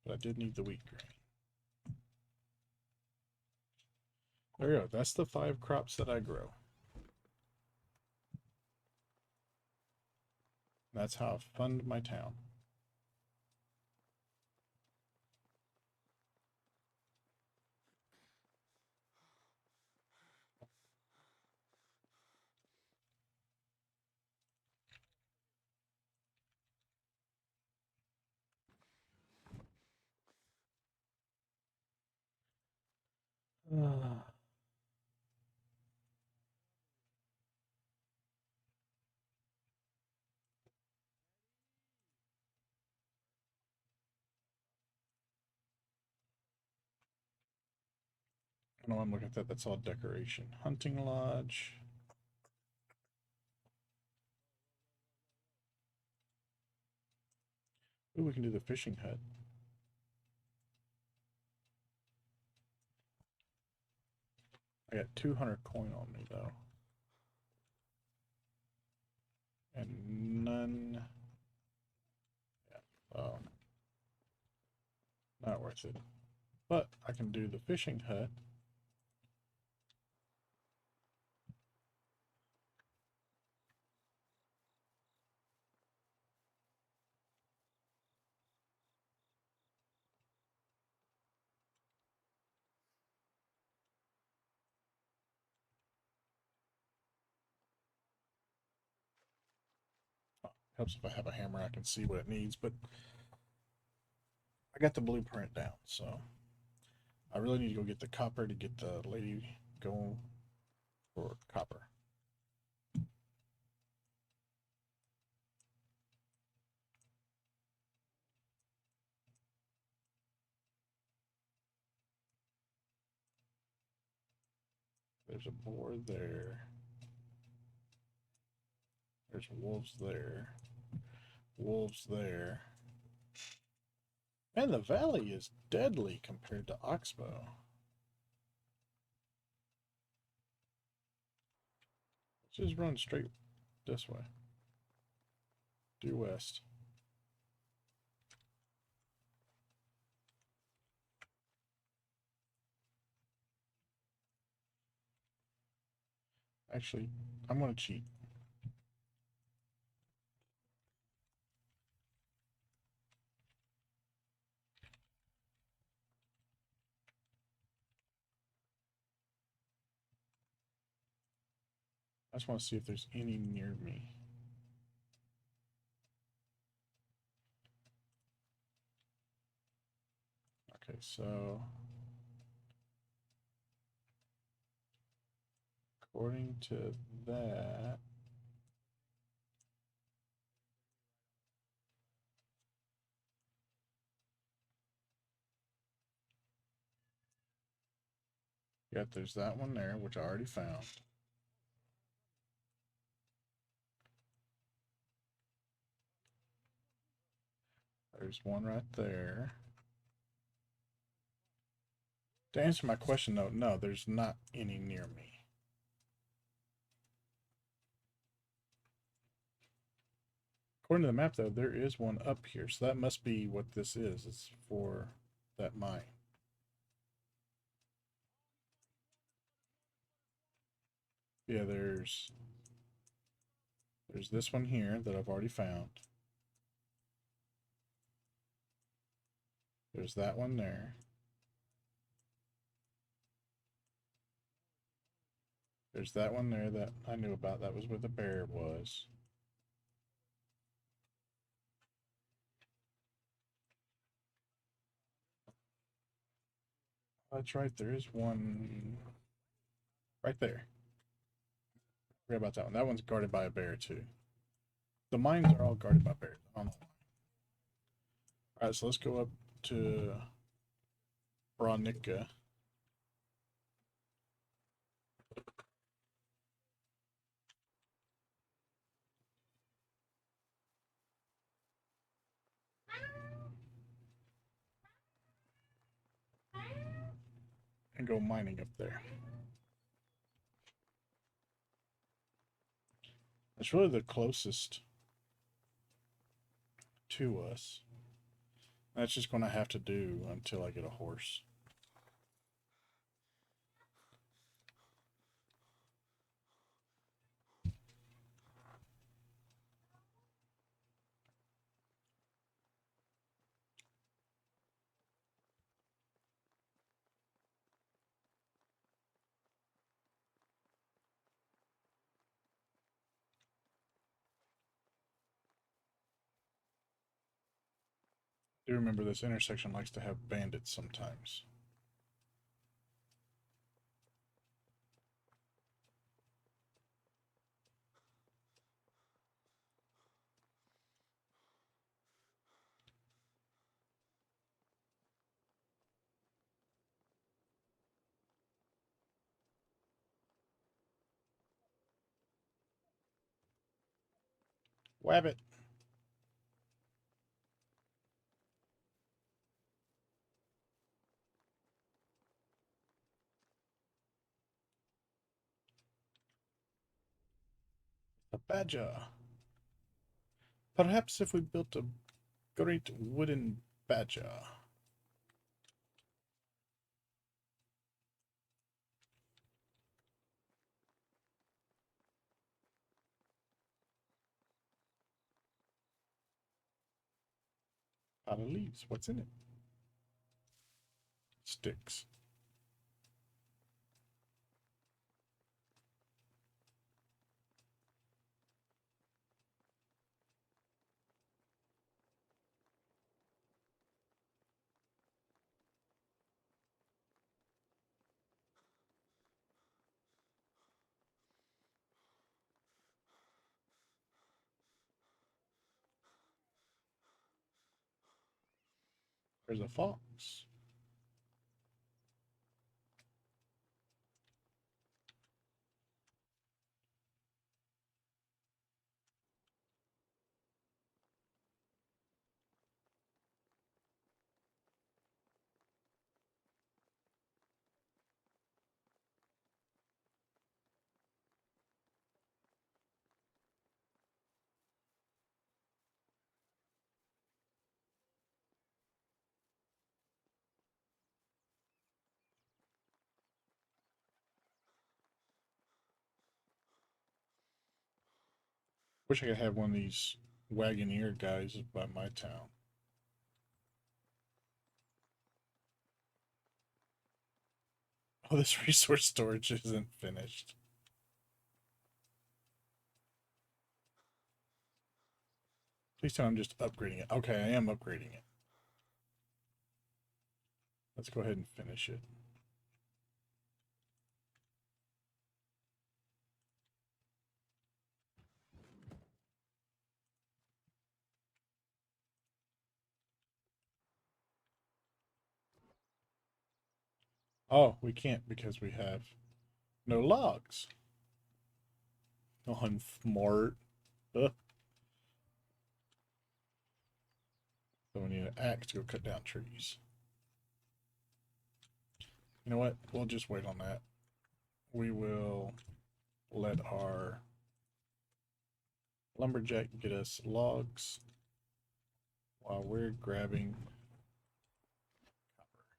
But I did need the wheat grain. There we go. That's the 5 crops that I grow. That's how I fund my town. Uh, I know I'm looking at that. That's all decoration. Hunting lodge. Ooh, we can do the fishing hut. I got 200 coin on me though. And none. Yeah. Not worth it. But I can do the fishing hut. Helps if I have a hammer, I can see what it needs, but I got the blueprint down, so I really need to go get the copper to get the lady going for copper. There's a boar there. There's wolves there. Wolves there. And the valley is deadly compared to Oxbow. Let's just run straight this way. Due west. Actually, I'm going to cheat. I just want to see if there's any near me. Okay, so according to that, yeah, there's that one there, which I already found. There's one right there. To answer my question, though, no, there's not any near me. According to the map, though, there is one up here, so that must be what this is. It's for that mine. Yeah, there's this one here that I've already found. There's that one there. There's that one there that I knew about. That was where the bear was. That's right, there is one right there. Forget about that one. That one's guarded by a bear, too. The mines are all guarded by bears. I don't know why. Alright, so let's go up to Bronica. And go mining up there. It's really the closest to us. That's just going to have to do until I get a horse. I do remember this intersection likes to have bandits sometimes. Wabbit. A badger. Perhaps if we built a great wooden badger. Pile of leaves. What's in it? Sticks. There's a fox. Wish I could have one of these Wagoneer guys by my town. Oh, this resource storage isn't finished. Please tell me I'm just upgrading it. Okay, I am upgrading it. Let's go ahead and finish it. Oh, we can't because we have no logs. Oh, I'm smart. So we need an axe to go cut down trees. You know what? We'll just wait on that. We will let our lumberjack get us logs while we're grabbing copper.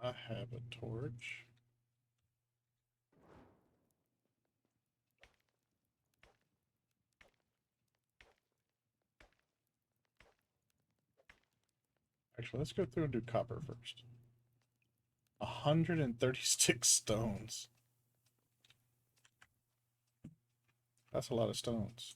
I have a torch. Actually, let's go through and do copper first. 136 stones. That's a lot of stones.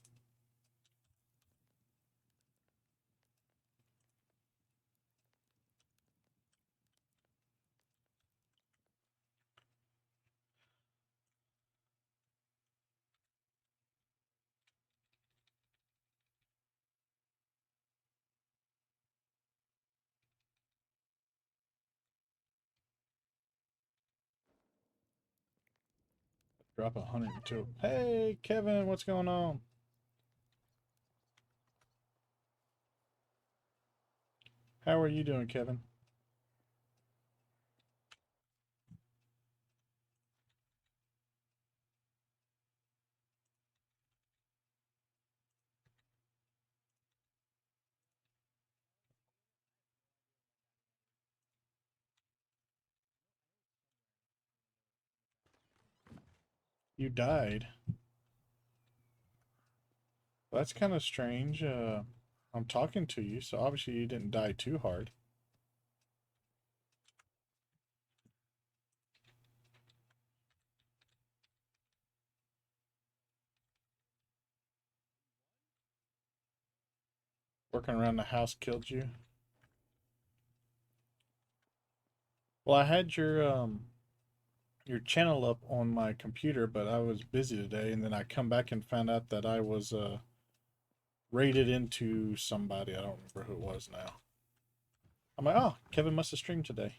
Drop 102. Hey, Kevin, what's going on? How are you doing, Kevin? You died. That's kind of strange. I'm talking to you, so obviously you didn't die too hard. Working around the house killed you. Well, I had your channel up on my computer, but I was busy today, and then I come back and found out that I was raided into somebody. I don't remember who it was now. I'm like, oh, Kevin must have streamed today.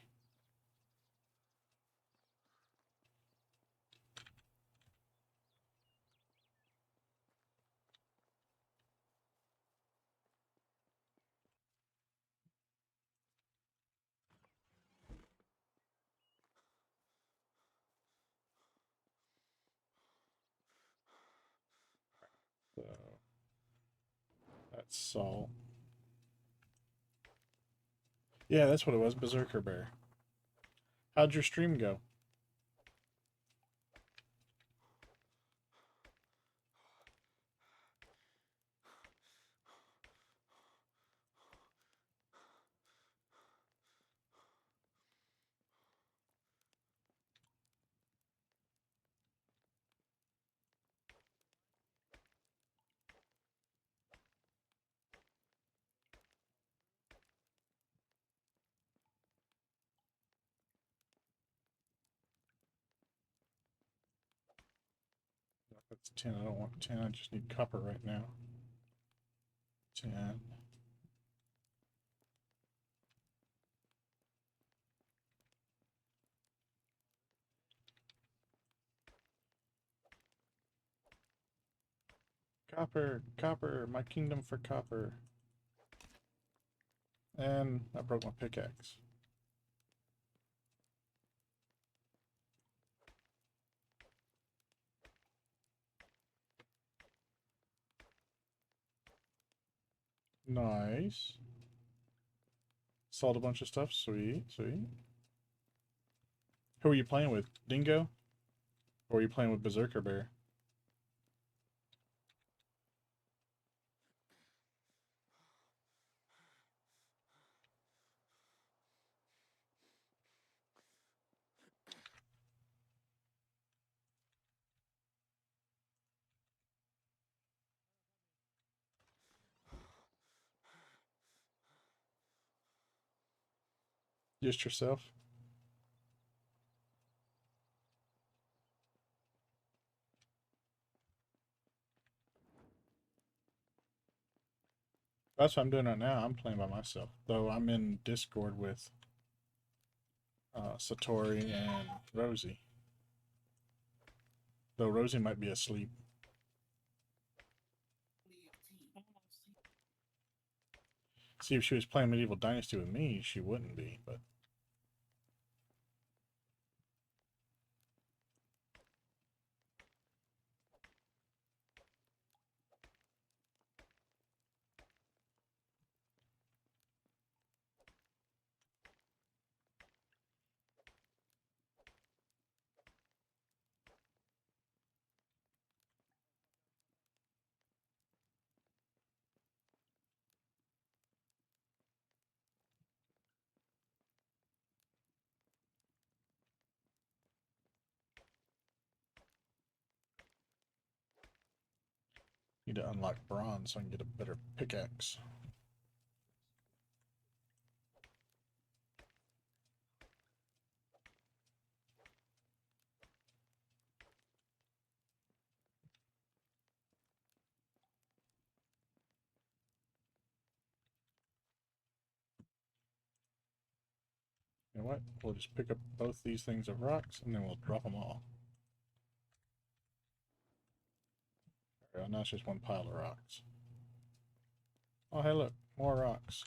So that's Saul. Yeah, that's what it was, Berserker Bear. How'd your stream go? That's 10. I don't want 10. I just need copper right now. 10. Copper, copper, my kingdom for copper. And I broke my pickaxe. Nice. Sold a bunch of stuff. Sweet, sweet. Who are you playing with? Dingo? Or are you playing with Berserker Bear? Just yourself? That's what I'm doing right now. I'm playing by myself. Though I'm in Discord with Satori and Rosie. Though Rosie might be asleep. See, if she was playing Medieval Dynasty with me, she wouldn't be, but... Need to unlock bronze so I can get a better pickaxe. You know what? We'll just pick up both these things of rocks and then we'll drop them all. There we go. Now it's just one pile of rocks. Oh, hey, look. More rocks.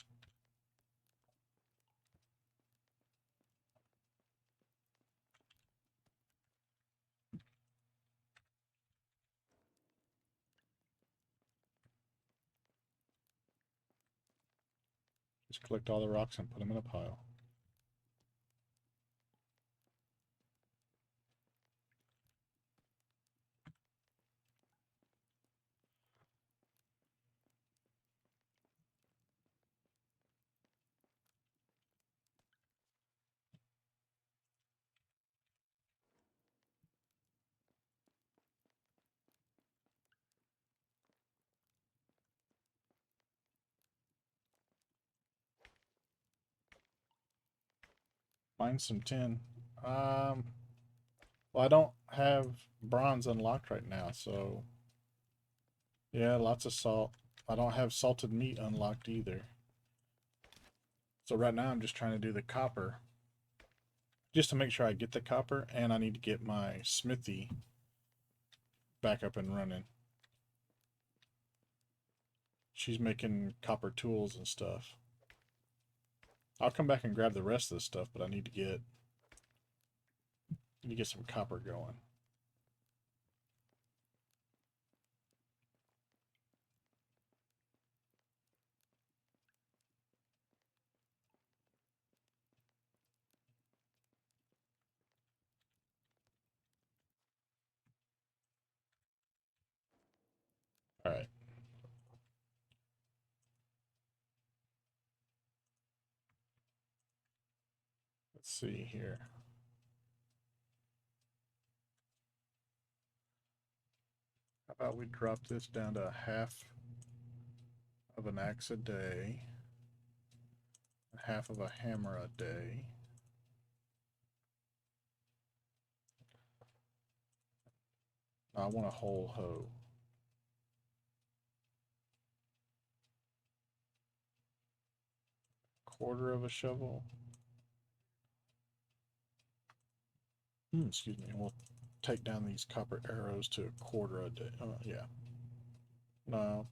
Just collect all the rocks and put them in a pile. Find some tin. Well, I don't have bronze unlocked right now, so yeah, lots of salt. I don't have salted meat unlocked either. So right now I'm just trying to do the copper. Just to make sure I get the copper, and I need to get my smithy back up and running. She's making copper tools and stuff. I'll come back and grab the rest of the stuff, but I need to get some copper going. All right. Let's see here. How about we drop this down to half of an axe a day and half of a hammer a day. I want a whole hoe. Quarter of a shovel. Excuse me. We'll take down these copper arrows to a quarter a day. Yeah. No.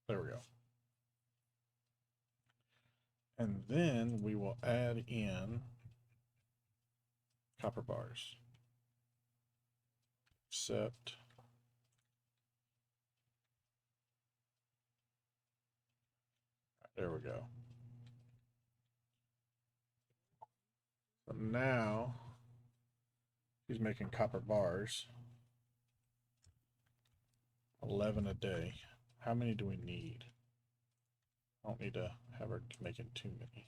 There we go. And then we will add in copper bars. Except there we go. So now he's making copper bars. 11 a day. How many do we need? I don't need to have her making too many.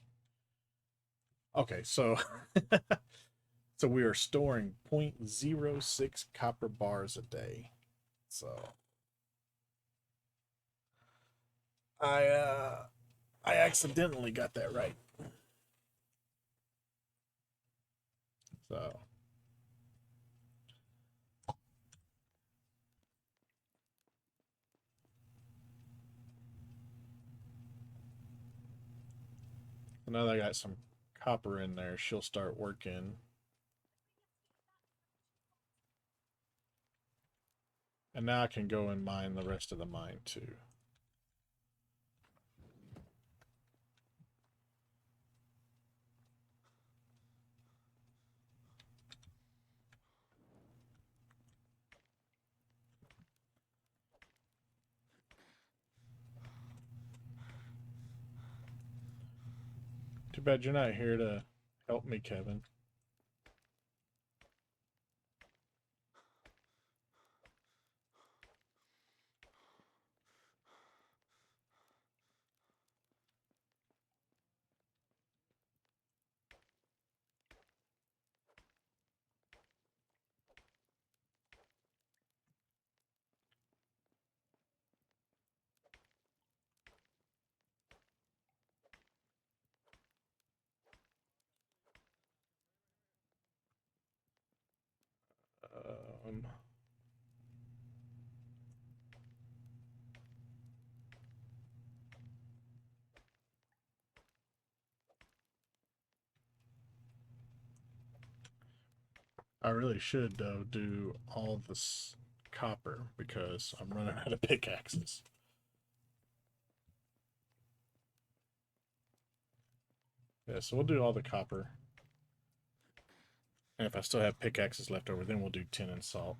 Okay, so so we are storing 0.06 copper bars a day. So I accidentally got that right. So now that I got some copper in there, she'll start working. And now I can go and mine the rest of the mine too. Too bad you're not here to help me, Kevin. Um, I really should, though, do all this copper because I'm running out of pickaxes. Yeah, so we'll do all the copper. And if I still have pickaxes left over, then we'll do tin and salt.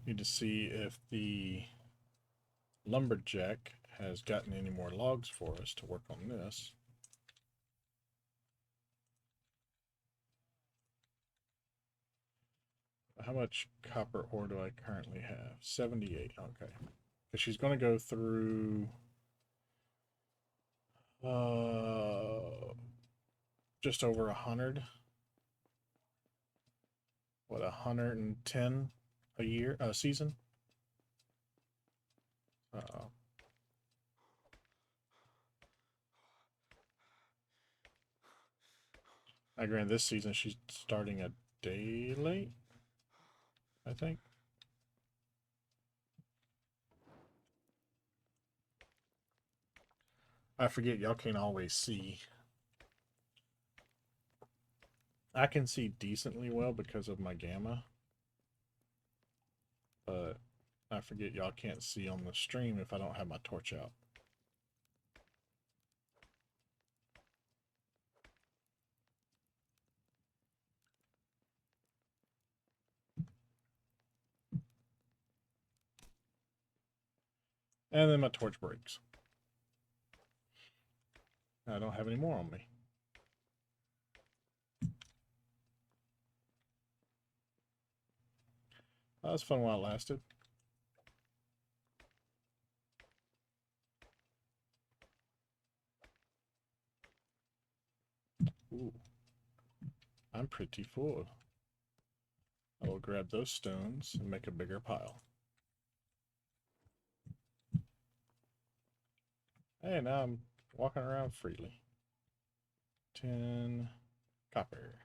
Need to see if the lumberjack has gotten any more logs for us to work on this. how much copper ore do I currently have? 78. Okay. Because she's going to go through just over 100. What, 110 a season? Uh-oh. I grant this season she's starting a day late, I think. I forget y'all can't always see. I can see decently well because of my gamma. But I forget y'all can't see on the stream if I don't have my torch out. And then my torch breaks. I don't have any more on me. That was fun while it lasted. Ooh. I'm pretty full. I will grab those stones and make a bigger pile. Hey, now I'm walking around freely. 10 copper.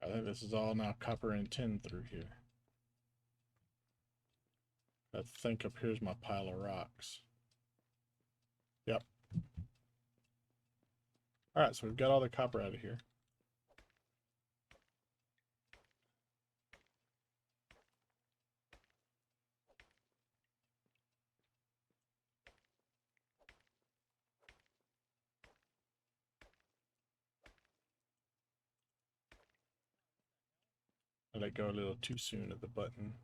I think this is all now copper and tin through here. I think up here's my pile of rocks. Yep. Alright, so we've got all the copper out of here. I let go a little too soon of the button.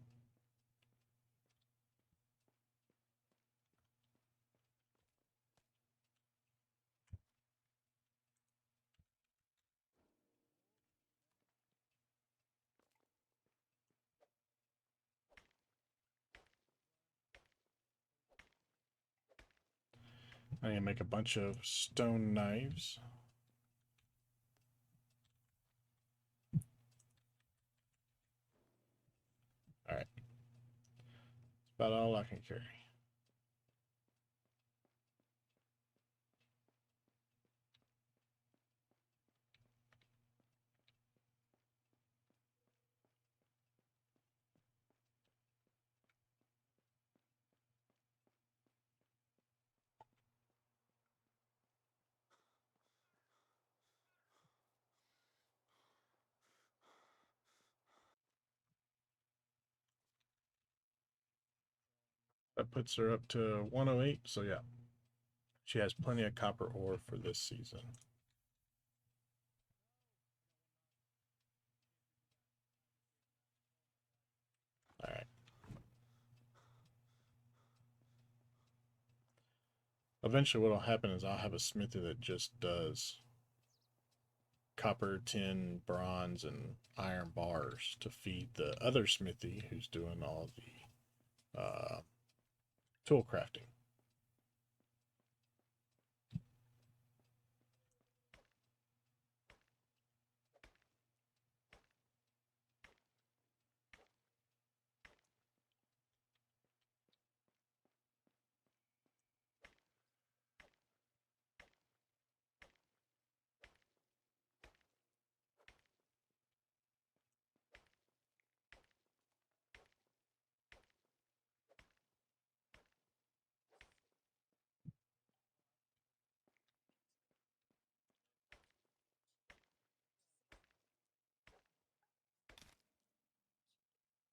I need to make a bunch of stone knives. Alright. That's about all I can carry. That puts her up to 108, so yeah. She has plenty of copper ore for this season. Alright. Eventually what'll happen is I'll have a smithy that just does copper, tin, bronze, and iron bars to feed the other smithy who's doing all the tool crafting.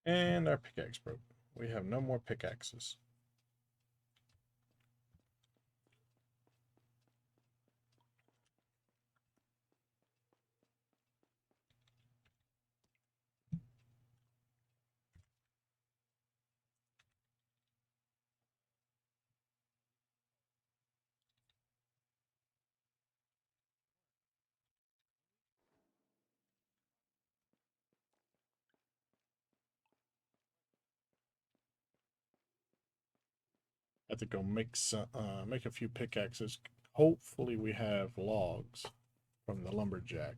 And our pickaxe broke. We have no more pickaxes. have to go make some, make a few pickaxes. Hopefully, we have logs from the lumberjack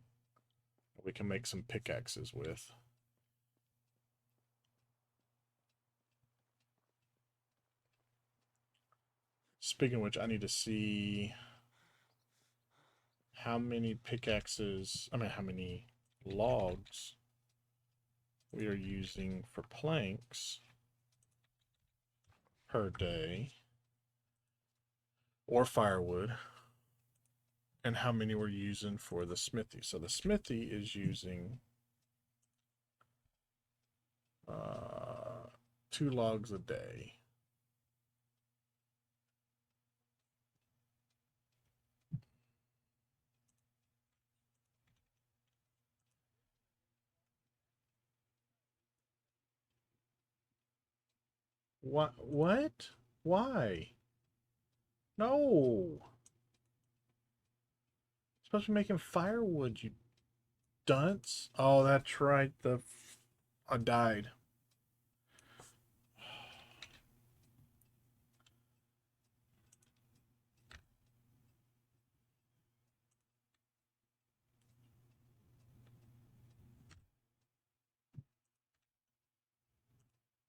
that we can make some pickaxes with. Speaking of which, I need to see how many pickaxes, how many logs we are using for planks per day, or firewood, and how many we're using for the smithy. So the smithy is using 2 logs a day. What? What? Why? No. Supposed to be making firewood, you dunce. Oh, that's right. I died.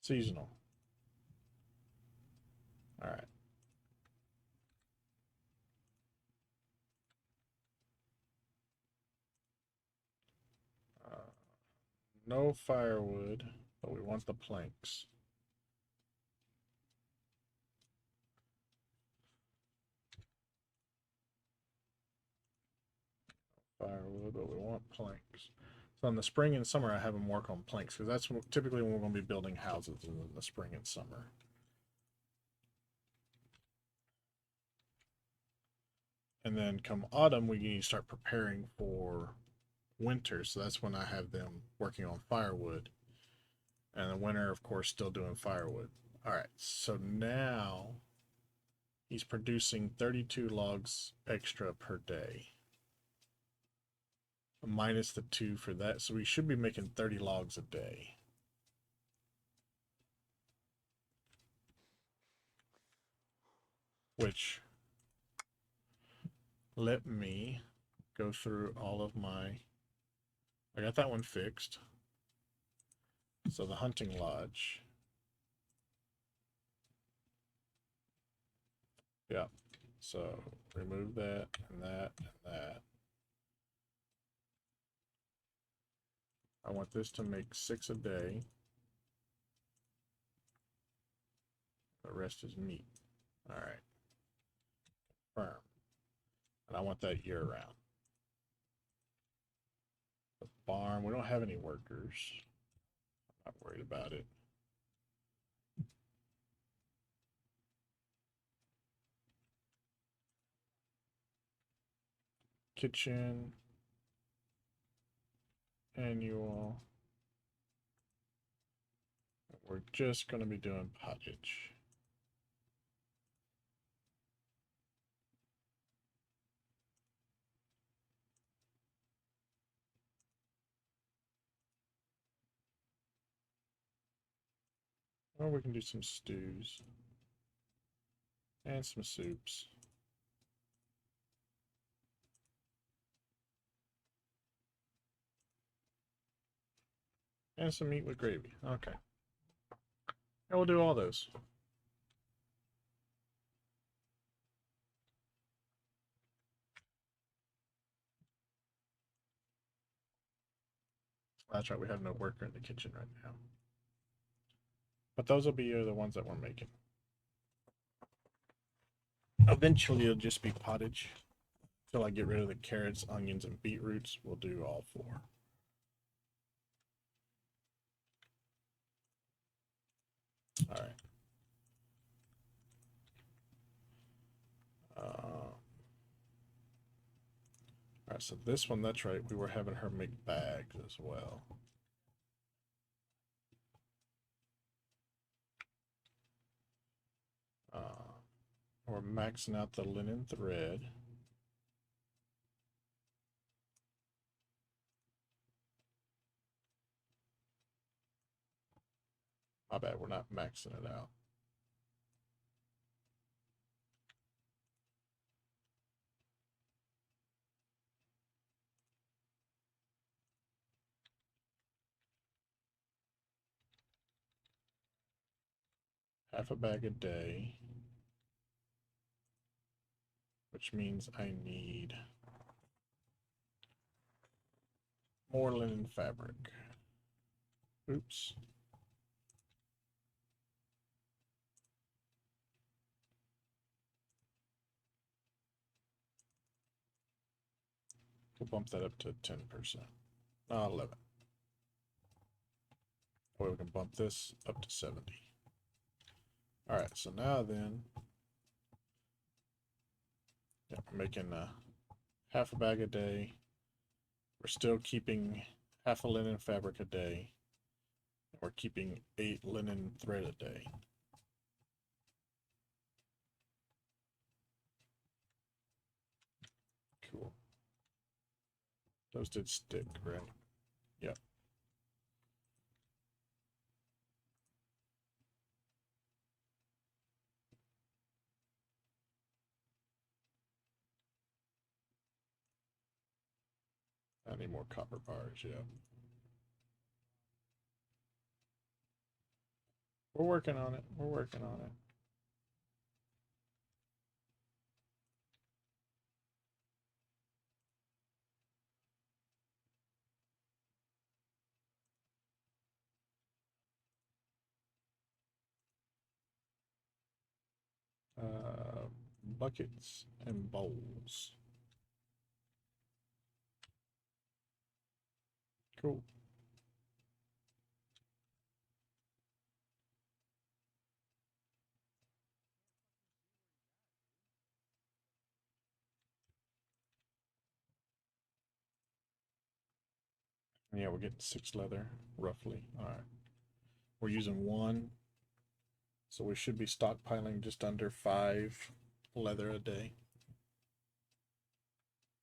Seasonal. All right. No firewood, but we want the planks. Firewood, but we want planks. So in the spring and summer, I have them work on planks because that's typically when we're going to be building houses in the spring and summer. And then come autumn, we need to start preparing for winter. So that's when I have them working on firewood. And the winter, of course, still doing firewood. All right, so now he's producing 32 logs extra per day. Minus the 2 for that. So we should be making 30 logs a day. Which, let me go through all of my... I got that one fixed. So the hunting lodge. Yeah. So remove that and that and that. I want this to make 6 a day. The rest is meat. All right. Confirm. And I want that year round. The barn, we don't have any workers. I'm not worried about it. Kitchen. Annual. We're just going to be doing pottage. Or we can do some stews. And some soups. And some meat with gravy. Okay. And we'll do all those. That's right, we have no worker in the kitchen right now. But those will be the ones that we're making. Eventually it'll just be pottage. Until I get rid of the carrots, onions, and beetroots, we'll do all 4. All right. All right, so this one, that's right, we were having her make bags as well. We're maxing out the linen thread. My bad, we're not maxing it out. half a bag a day, which means I need more linen fabric. Oops. We'll bump that up to 10%. 11. Or we can bump this up to 70. Alright, so now then, yeah, we're making half a bag a day. We're still keeping half a linen fabric a day. We're keeping 8 linen thread a day. Cool. Those did stick, right? Yep. I need more copper bars, yeah. We're working on it. We're working on it. Buckets and bowls. Cool. Yeah, we're getting 6 leather, roughly. Alright. We're using 1. So we should be stockpiling just under 5 leather a day.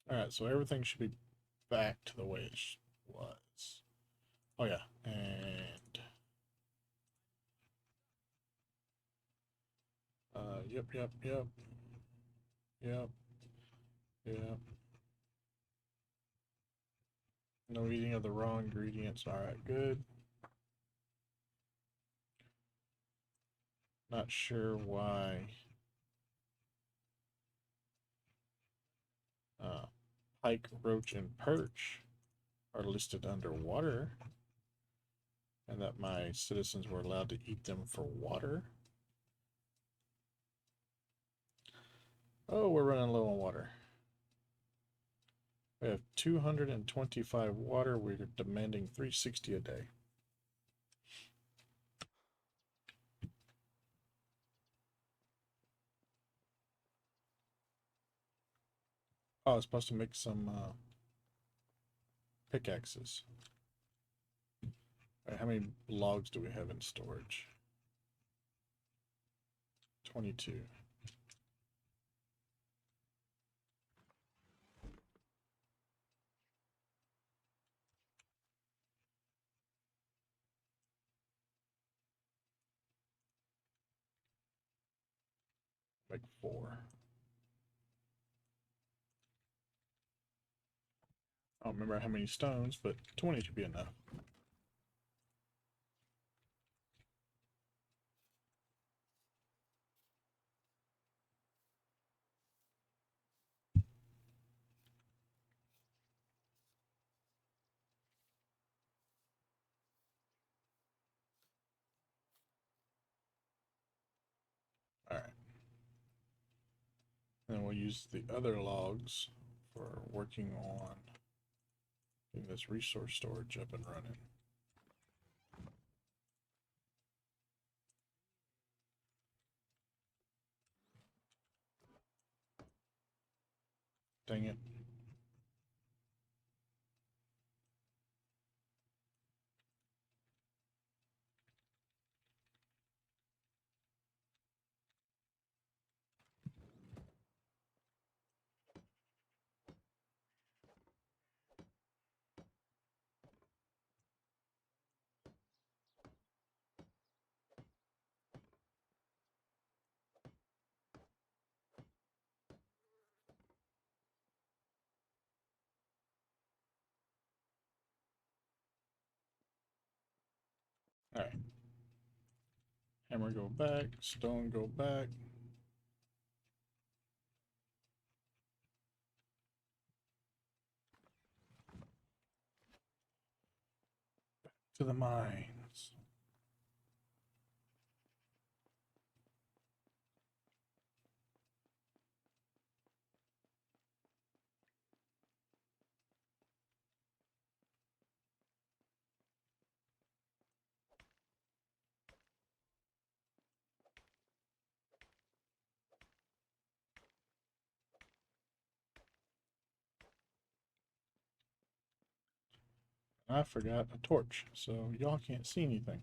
Alright, so everything should be back to the way it was. Oh yeah, and yep. No eating of the raw ingredients. Alright, good. Not sure why. Pike, roach, and perch are listed underwater, and that my citizens were allowed to eat them for water. Oh, we're running low on water. We have 225 water. We're demanding 360 a day. Oh, I was supposed to make some pickaxes. All right, how many logs do we have in storage? 22. Make 4. I don't remember how many stones, but 20 should be enough. All right. And then we'll use the other logs for working on getting this resource storage up and running. Dang it. All right. Hammer go back. Stone go back. To the mines. I forgot a torch, so y'all can't see anything.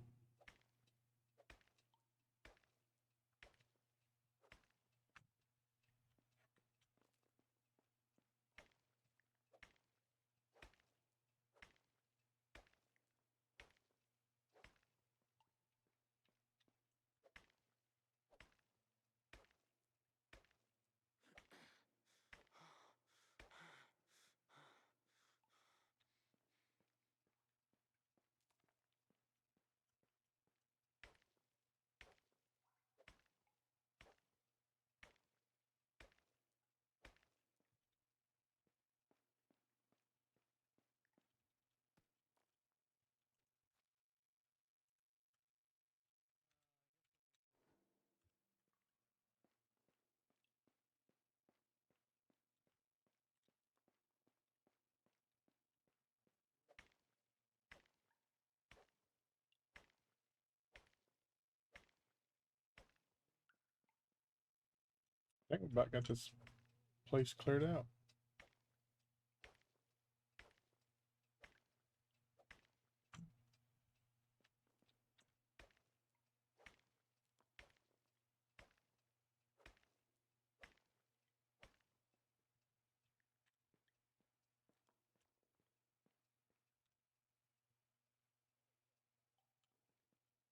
I think we about got this place cleared out.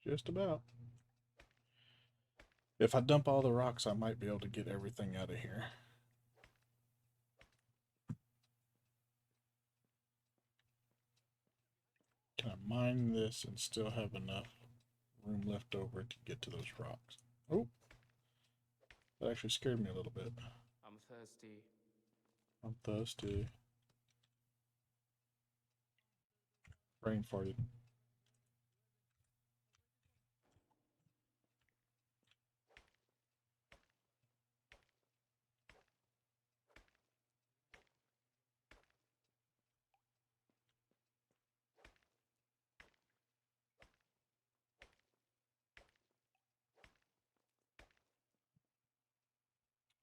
Just about. If I dump all the rocks, I might be able to get everything out of here. Can I mine this and still have enough room left over to get to those rocks? Oh, that actually scared me a little bit. I'm thirsty. I'm thirsty. Brain farted.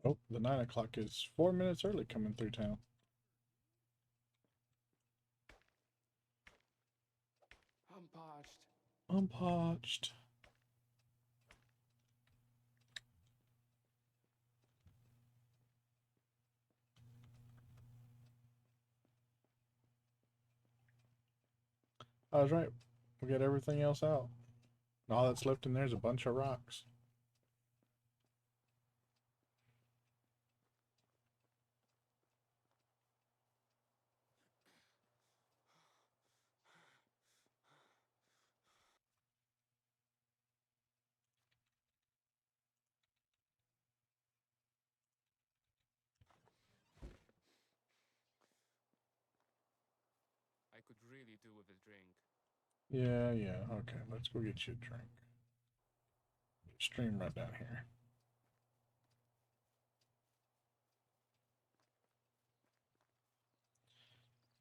Oh, the 9 o'clock is 4 minutes early coming through town. I'm parched. I'm parched. I was right. We got everything else out. And all that's left in there is a bunch of rocks. I could really do with a drink. Yeah. Okay, let's go get you a drink. Stream right down here.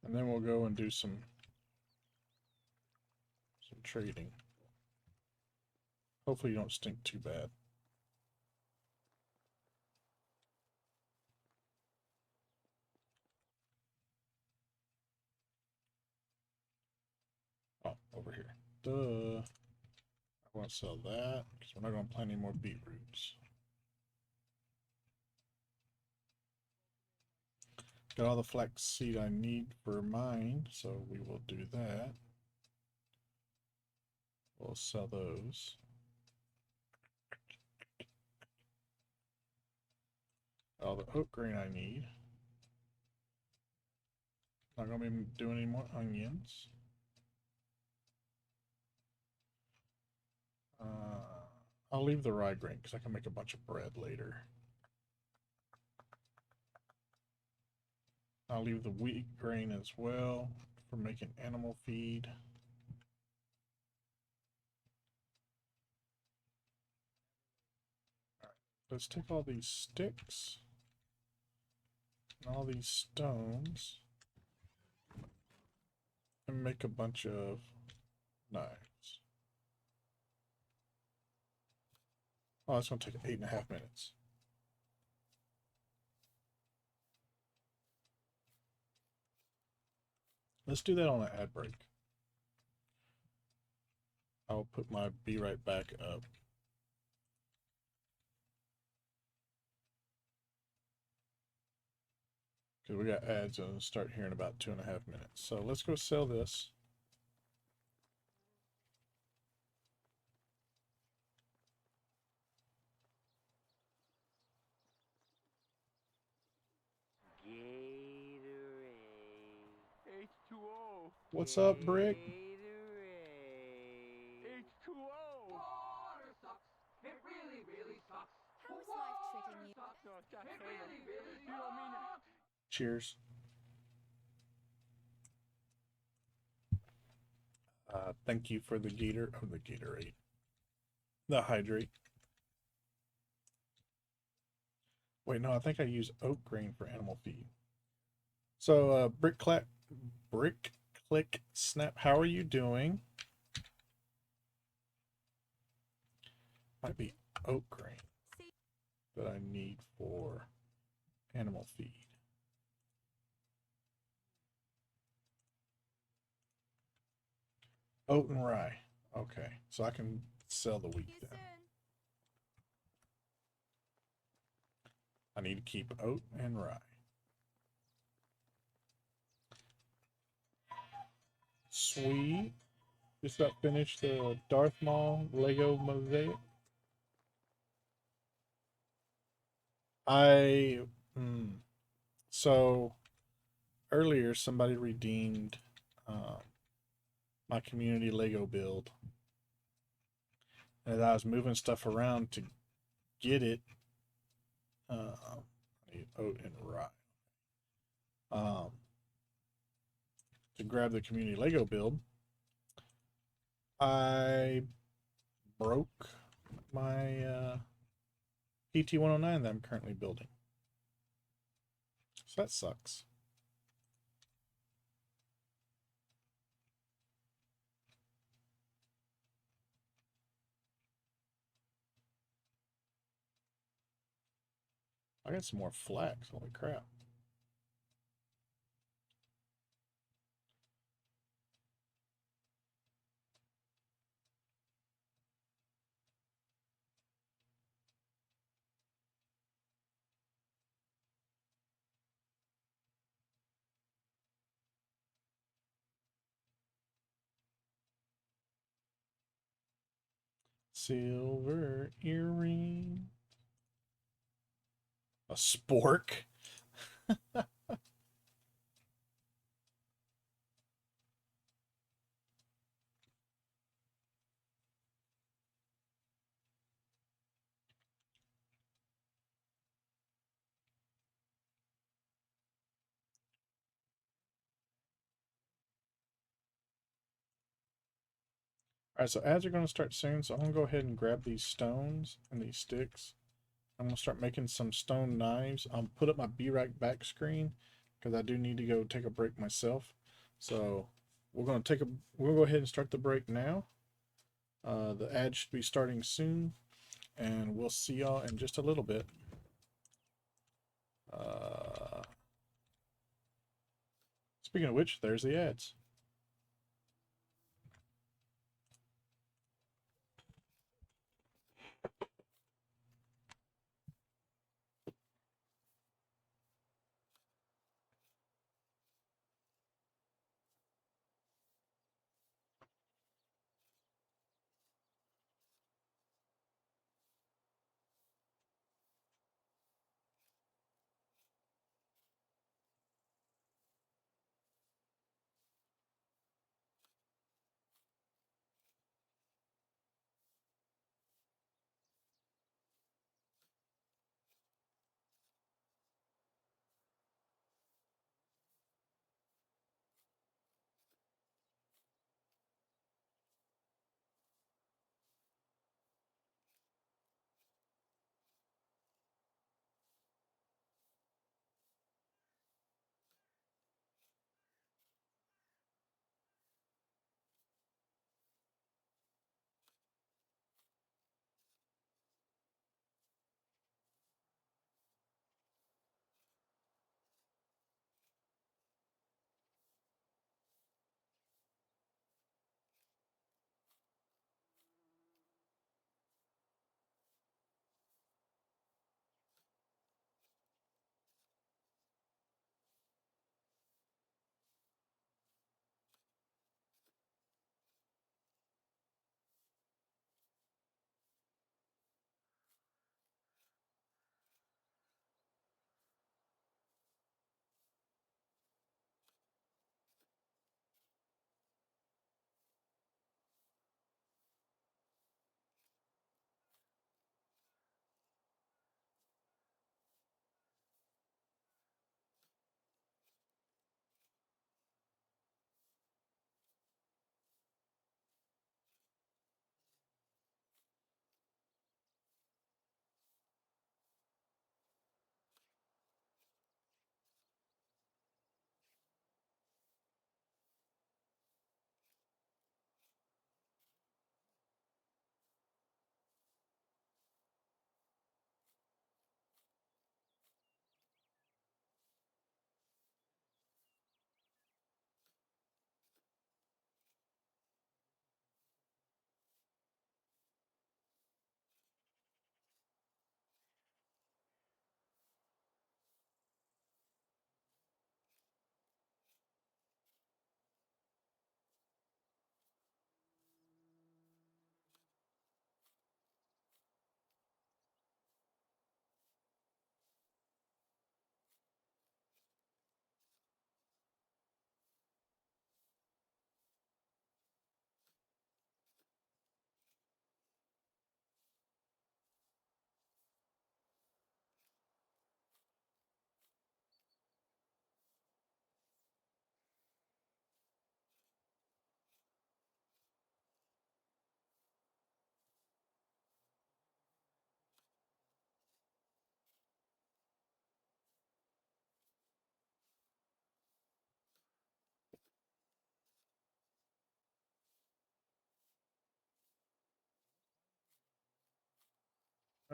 And then we'll go and do some trading. Hopefully you don't stink too bad. Oh, over here. Duh. I want to sell that because we're not going to plant any more beetroots. Got all the flax seed I need for mine, so we will do that. We'll sell those. All the oat grain I need. Not going to be doing any more onions. I'll leave the rye grain because I can make a bunch of bread later. I'll leave the wheat grain as well for making animal feed. All right, let's take all these sticks and all these stones and make a bunch of knives. Oh, that's going to take 8.5 minutes. Let's do that on an ad break. I'll put my be right back up. Because we got ads and start here in about 2.5 minutes. So let's go sell this. H2O. What's up, Brick? H2O. Water sucks. It really, really sucks. How is life treating you? Sucks. No, just It hate really, it. really You don't mean it. sucks. Cheers. Thank you for the the Gatorade. The hydrate. Wait, no, I think I use oat grain for animal feed. So, Brick Click Snap, how are you doing? Might be oat grain that I need for animal feed. Oat and rye. Okay, so I can sell the wheat then. I need to keep oat and rye. Sweet. Just about finished the Darth Maul Lego mosaic. So earlier somebody redeemed my community Lego build. As I was moving stuff around to get it, I need oat and rye. To grab the community Lego build, I broke my PT-109 that I'm currently building. So that sucks. I got some more flax. Holy crap. Silver earring. A spork. Alright, so ads are going to start soon, so I'm going to go ahead and grab these stones and these sticks. I'm going to start making some stone knives. I'll put up my be right back screen because I do need to go take a break myself. So we'll go ahead and start the break now. The ad should be starting soon, and we'll see y'all in just a little bit. Speaking of which, there's the ads.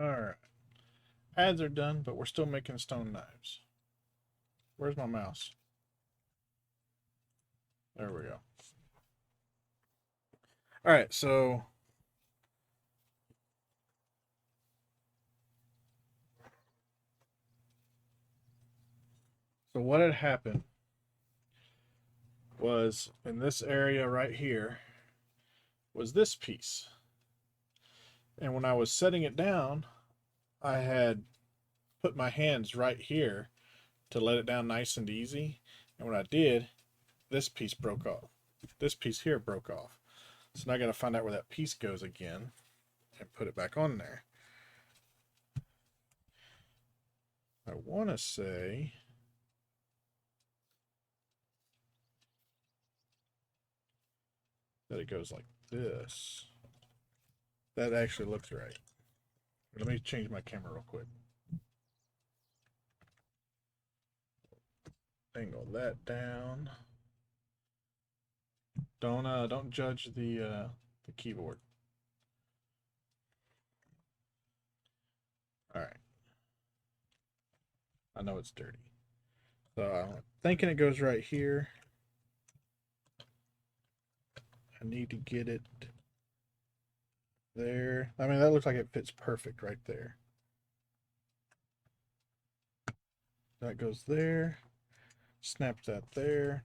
Alright. Ads are done, but we're still making stone knives. Where's my mouse? There we go. Alright, so what had happened was in this area right here was this piece. And when I was setting it down, I had put my hands right here to let it down nice and easy. And when I did, this piece broke off. This piece here broke off. So now I got to find out where that piece goes again and put it back on there. I want to say that it goes like this. That actually looks right. Let me change my camera real quick. Angle that down. Don't judge the keyboard. All right. I know it's dirty. So I'm thinking it goes right here. I need to get it there. I mean, that looks like it fits perfect right there. That goes there. Snap that there.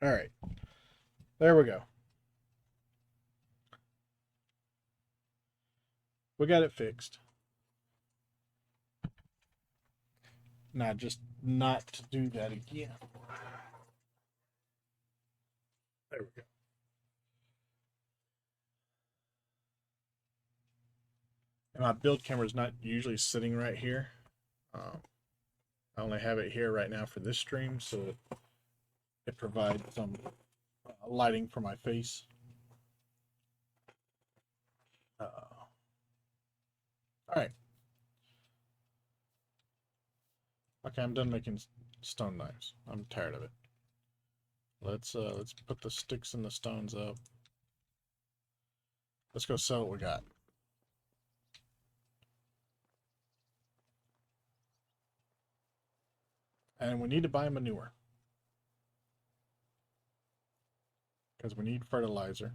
All right. There we go. We got it fixed. Now just not to do that again. There we go. And my build camera is not usually sitting right here. I only have it here right now for this stream, so it provides some lighting for my face. All right. Okay, I'm done making stone knives. I'm tired of it. Let's put the sticks and the stones up. Let's go sell what we got. And we need to buy manure. Because we need fertilizer.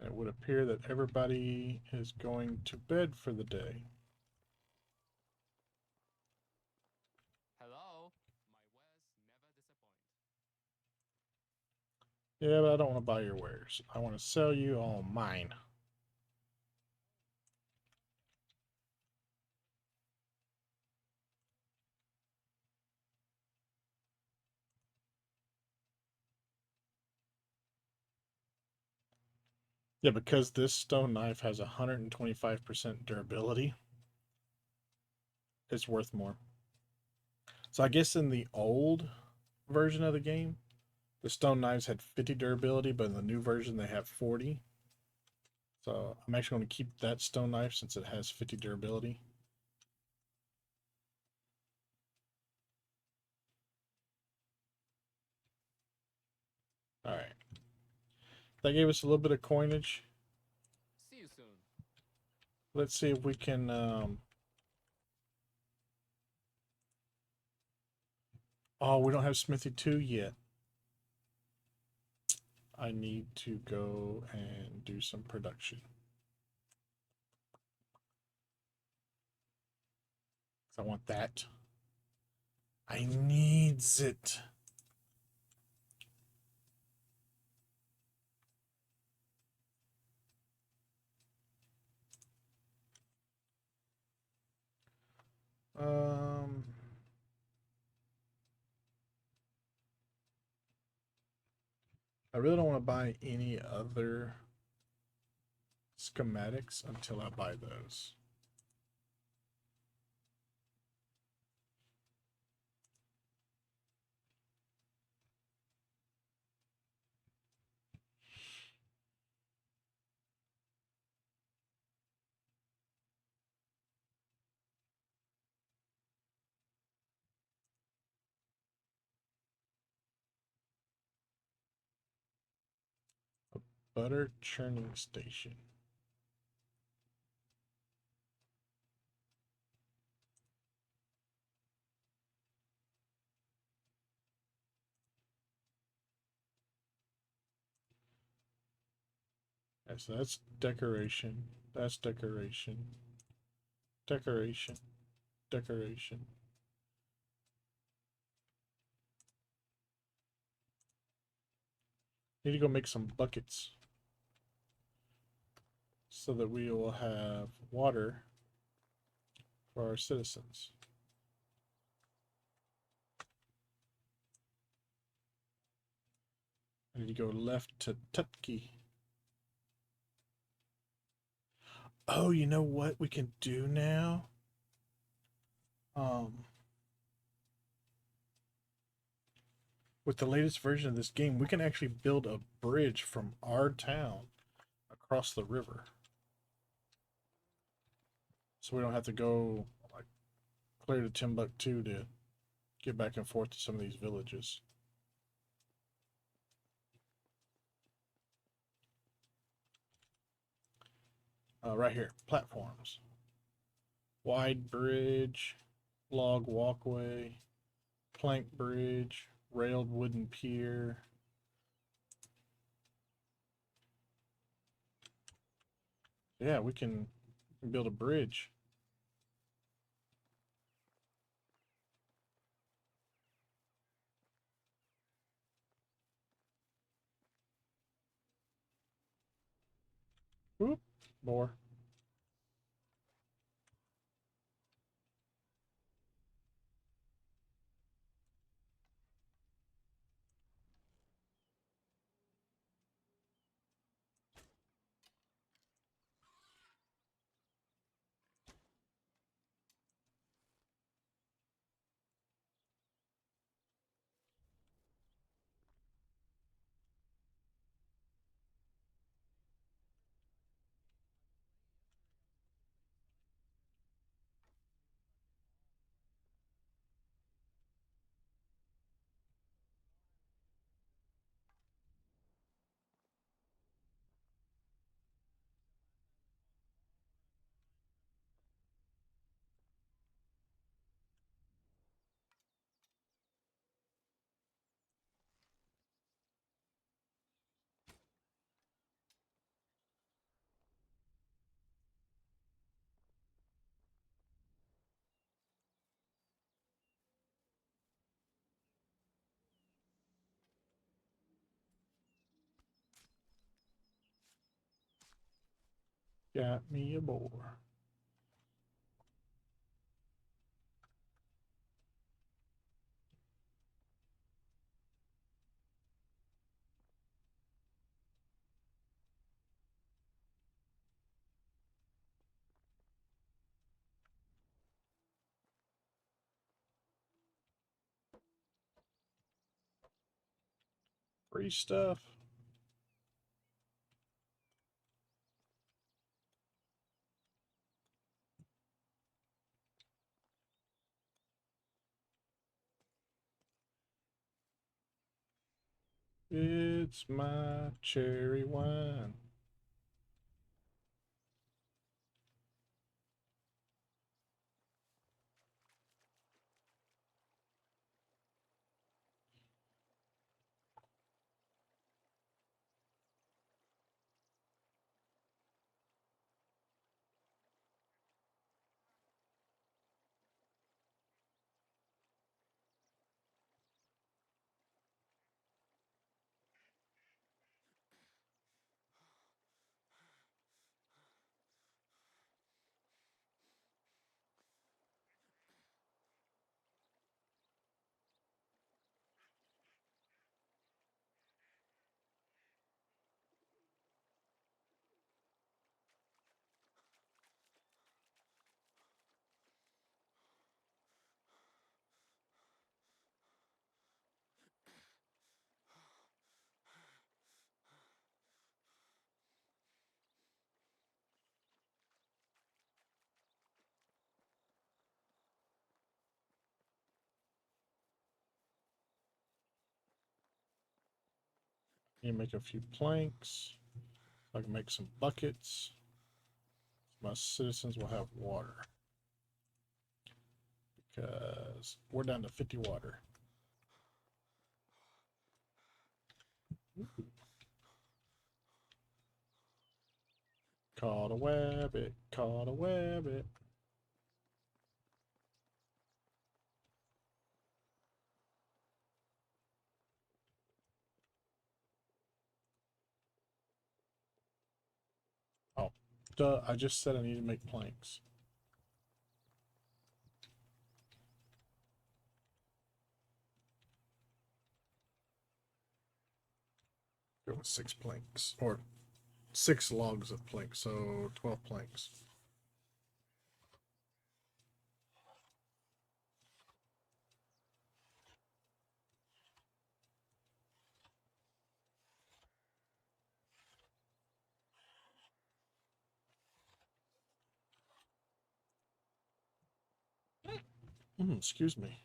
And it would appear that everybody is going to bed for the day. Hello? My wares never disappoint. Yeah, but I don't want to buy your wares. I want to sell you all mine. Yeah, because this stone knife has 125% durability, it's worth more. So I guess in the old version of the game, the stone knives had 50 durability, but in the new version they have 40. So I'm actually going to keep that stone knife since it has 50 durability. All right. That gave us a little bit of coinage. See you soon. Let's see if we can oh, we don't have Smithy 2 yet. I need to go and do some production. I want that. I needs it. I really don't want to buy any other schematics until I buy those. Butter churning station. Okay, so that's decoration. That's decoration. Decoration. Decoration. Need to go make some buckets so that we will have water for our citizens. I need to go left to Tutki. Oh, you know what we can do now? With the latest version of this game, we can actually build a bridge from our town across the river. So we don't have to go like clear to Timbuktu to get back and forth to some of these villages. Right here, platforms. Wide bridge, log walkway, plank bridge, railed wooden pier. Yeah, we can build a bridge. Whoop, more. Got me a boar. Free stuff. It's my cherry wine. You make a few planks. I can make some buckets. My citizens will have water. Because we're down to 50 water. Caught a wabbit, caught a wabbit. Oh, duh, I just said I need to make planks. Go with 6 planks, or 6 logs of planks, so 12 planks. Excuse me.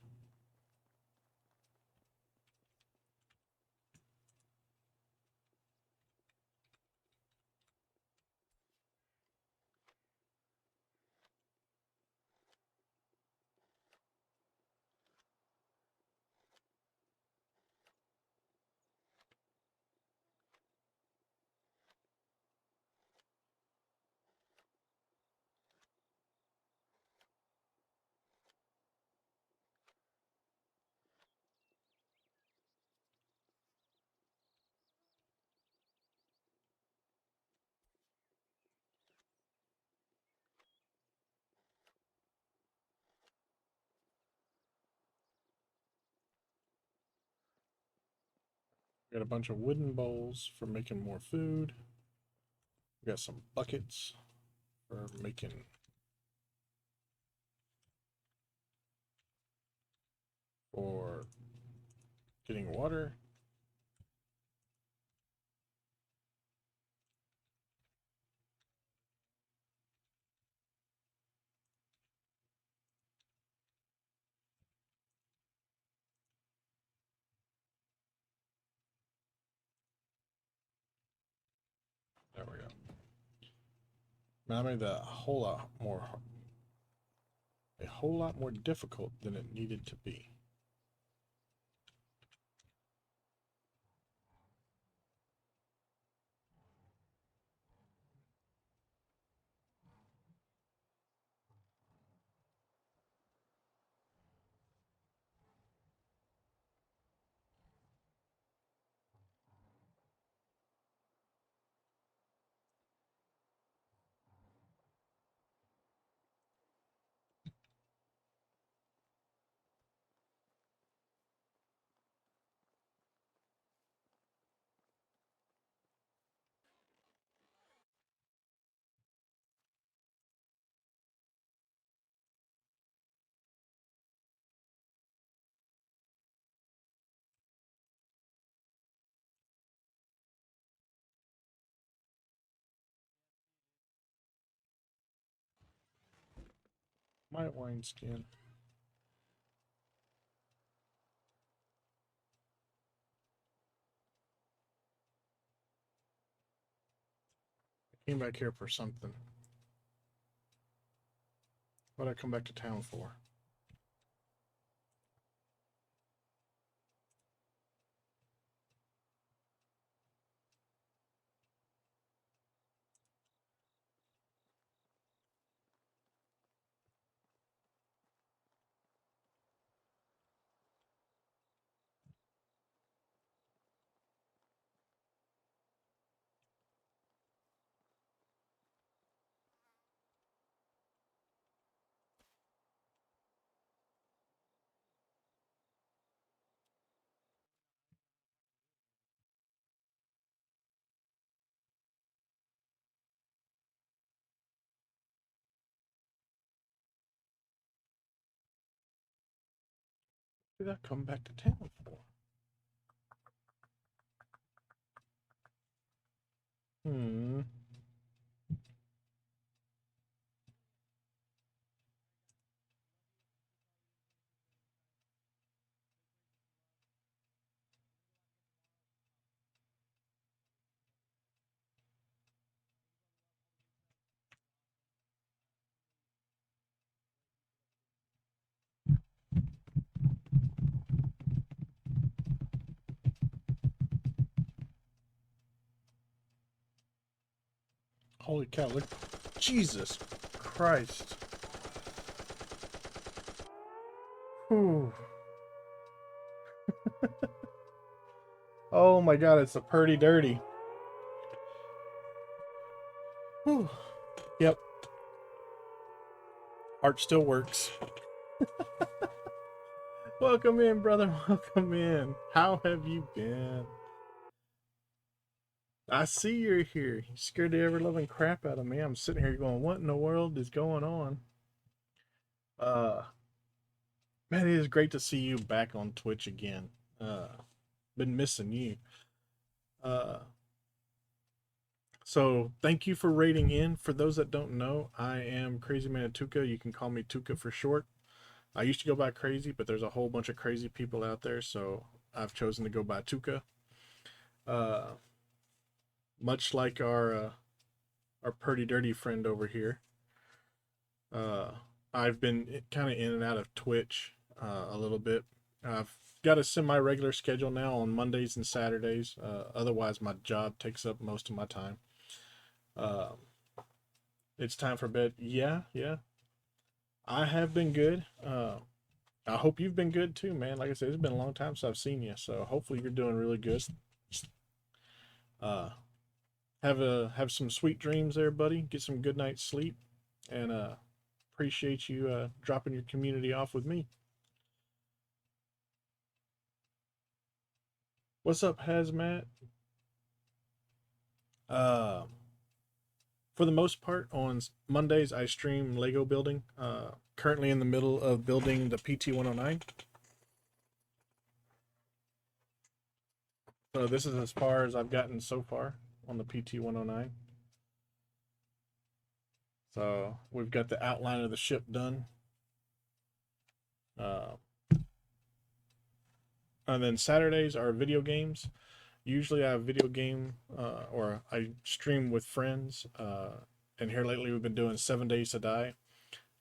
Got a bunch of wooden bowls for making more food. We got some buckets for making for getting water. There we go. Now I made that a whole lot more difficult than it needed to be. My wineskin. I came back here for something. What'd I come back to town for? What did I come back to town for? Hmm. Holy cow, look. Jesus Christ. Whew. Oh my god, it's a purdy dirty. Whew. Yep. Art still works. Welcome in, brother. Welcome in. How have you been? I see you're here. You scared the ever loving crap out of me. I'm sitting here going, what in the world is going on? Man, it is great to see you back on Twitch again. Been missing you. So thank you for rating in. For those that don't know, I am Crazy Man Tuka. You can call me Tuka for short. I used to go by Crazy, but there's a whole bunch of crazy people out there, so I've chosen to go by Tuka. Much like our pretty dirty friend over here. I've been kind of in and out of Twitch a little bit. I've got a semi-regular schedule now on Mondays and Saturdays. Otherwise, my job takes up most of my time. It's time for bed. Yeah. I have been good. I hope you've been good too, man. Like I said, it's been a long time since I've seen you, so hopefully you're doing really good. Have some sweet dreams there, buddy. Get some good night's sleep, and appreciate you dropping your community off with me. What's up, Hazmat? For the most part, on Mondays, I stream Lego building. Currently in the middle of building the PT-109. So this is as far as I've gotten so far on the PT-109. So we've got the outline of the ship done. And then Saturdays are video games. Usually I have video game or I stream with friends. And here lately we've been doing 7 Days to Die.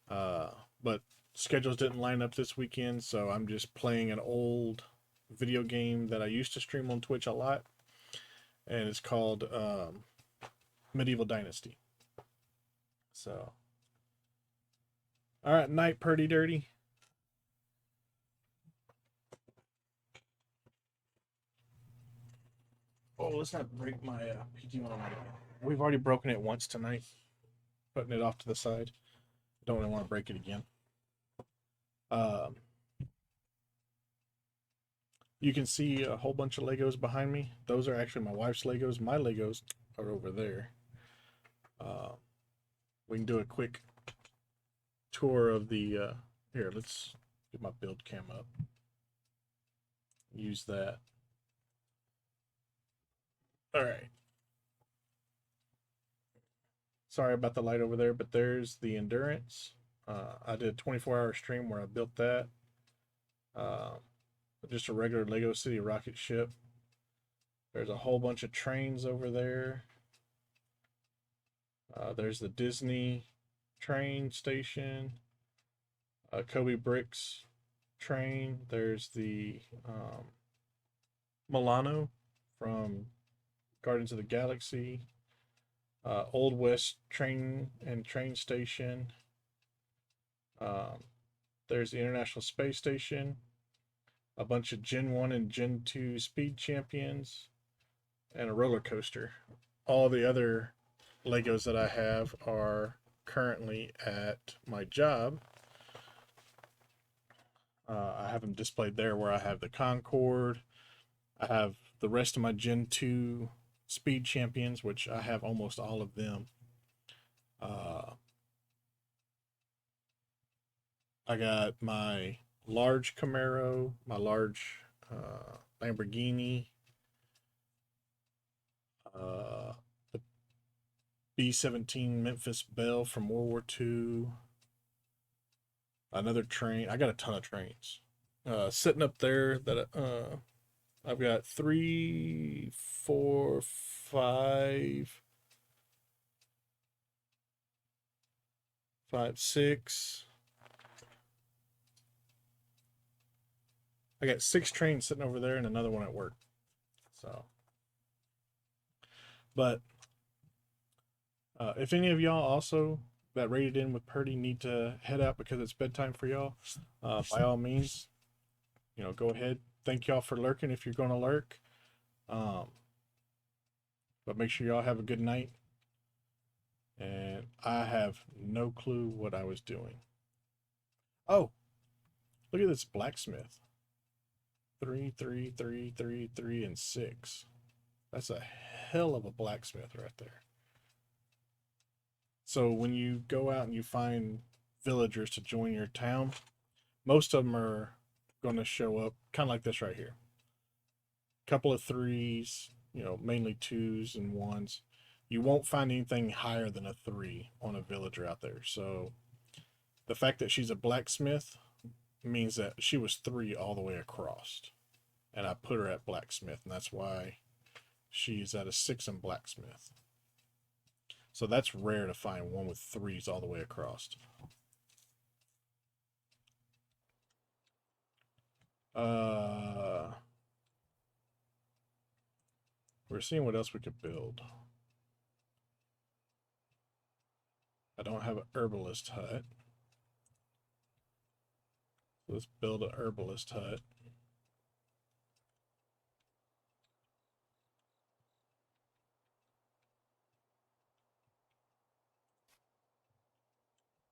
But schedules didn't line up this weekend, so I'm just playing an old video game that I used to stream on Twitch a lot. And it's called Medieval Dynasty. So, all right, night, Purdy Dirty. Oh, let's not break my PT-109 again. We've already broken it once tonight. Putting it off to the side. Don't really want to break it again. You can see a whole bunch of Legos behind me. Those are actually my wife's Legos. My Legos are over there. We can do a quick tour of the... here, let's get my build cam up. Use that. All right. Sorry about the light over there, but there's the Endurance. I did a 24-hour stream where I built that. Just a regular Lego City rocket ship. There's a whole bunch of trains over there. There's the Disney train station. Kobe Bricks train. There's the Milano from Guardians of the Galaxy. Old West train and train station. There's the International Space Station. A bunch of Gen 1 and Gen 2 speed champions. And a roller coaster. All the other Legos that I have are currently at my job. I have them displayed there where I have the Concorde. I have the rest of my Gen 2 speed champions, which I have almost all of them. I got my large Camaro, my large Lamborghini, the B-17 Memphis Belle from World War II, another train. I got a ton of trains. Sitting up there that I've got 3, 4, 5, 6. I got 6 trains sitting over there and another one at work. So, but If any of y'all also that rated in with Purdy need to head out because it's bedtime for y'all, by all means, go ahead. Thank y'all for lurking if you're going to lurk. But make sure y'all have a good night. And I have no clue what I was doing. Oh, look at this blacksmith. 3, 3, 3, 3, 3, and 6. That's a hell of a blacksmith right there. So when you go out and you find villagers to join your town, most of them are going to show up kind of like this right here. Couple of 3s, mainly 2s and 1s. You won't find anything higher than a 3 on a villager out there. So the fact that she's a blacksmith means that she was 3 all the way across. And I put her at blacksmith, and that's why she's at a 6 in blacksmith. So that's rare to find one with 3s all the way across. We're seeing what else we could build. I don't have an herbalist hut. Let's build an herbalist hut.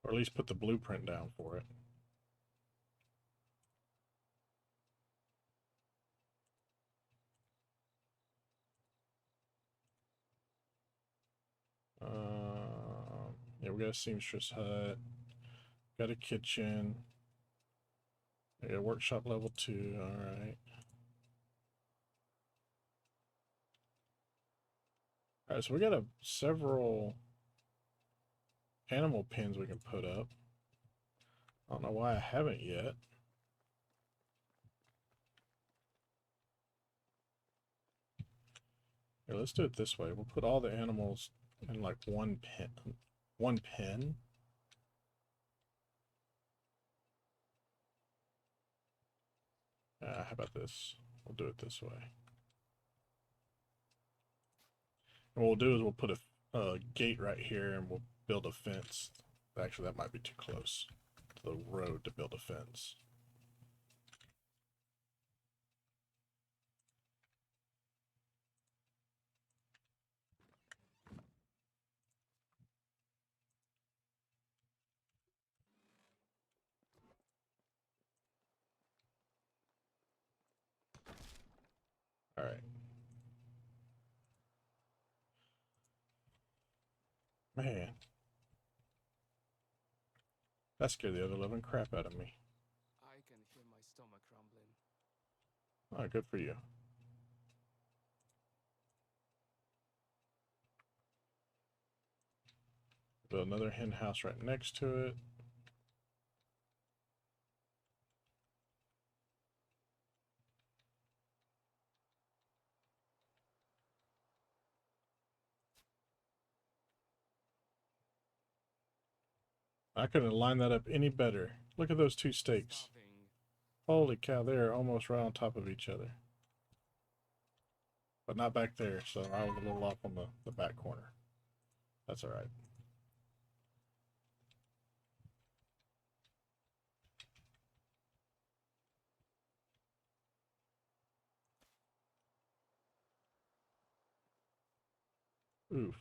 Or at least put the blueprint down for it. Yeah, we got a seamstress hut. Got a kitchen. I got a workshop level 2. All right. All right, so we got several animal pens we can put up. I don't know why I haven't yet. Here, let's do it this way. We'll put all the animals in like one pen. One pen. How about this? We'll do it this way. And what we'll do is we'll put a gate right here and we'll build a fence. Actually, that might be too close to the road to build a fence. All right. Man. That scared the other living crap out of me. I can hear my stomach rumbling. Oh, good for you. Build another hen house right next to it. I couldn't line that up any better. Look at those 2 stakes. Stopping. Holy cow, they're almost right on top of each other. But not back there, so I was a little off on the back corner. That's alright. Oof.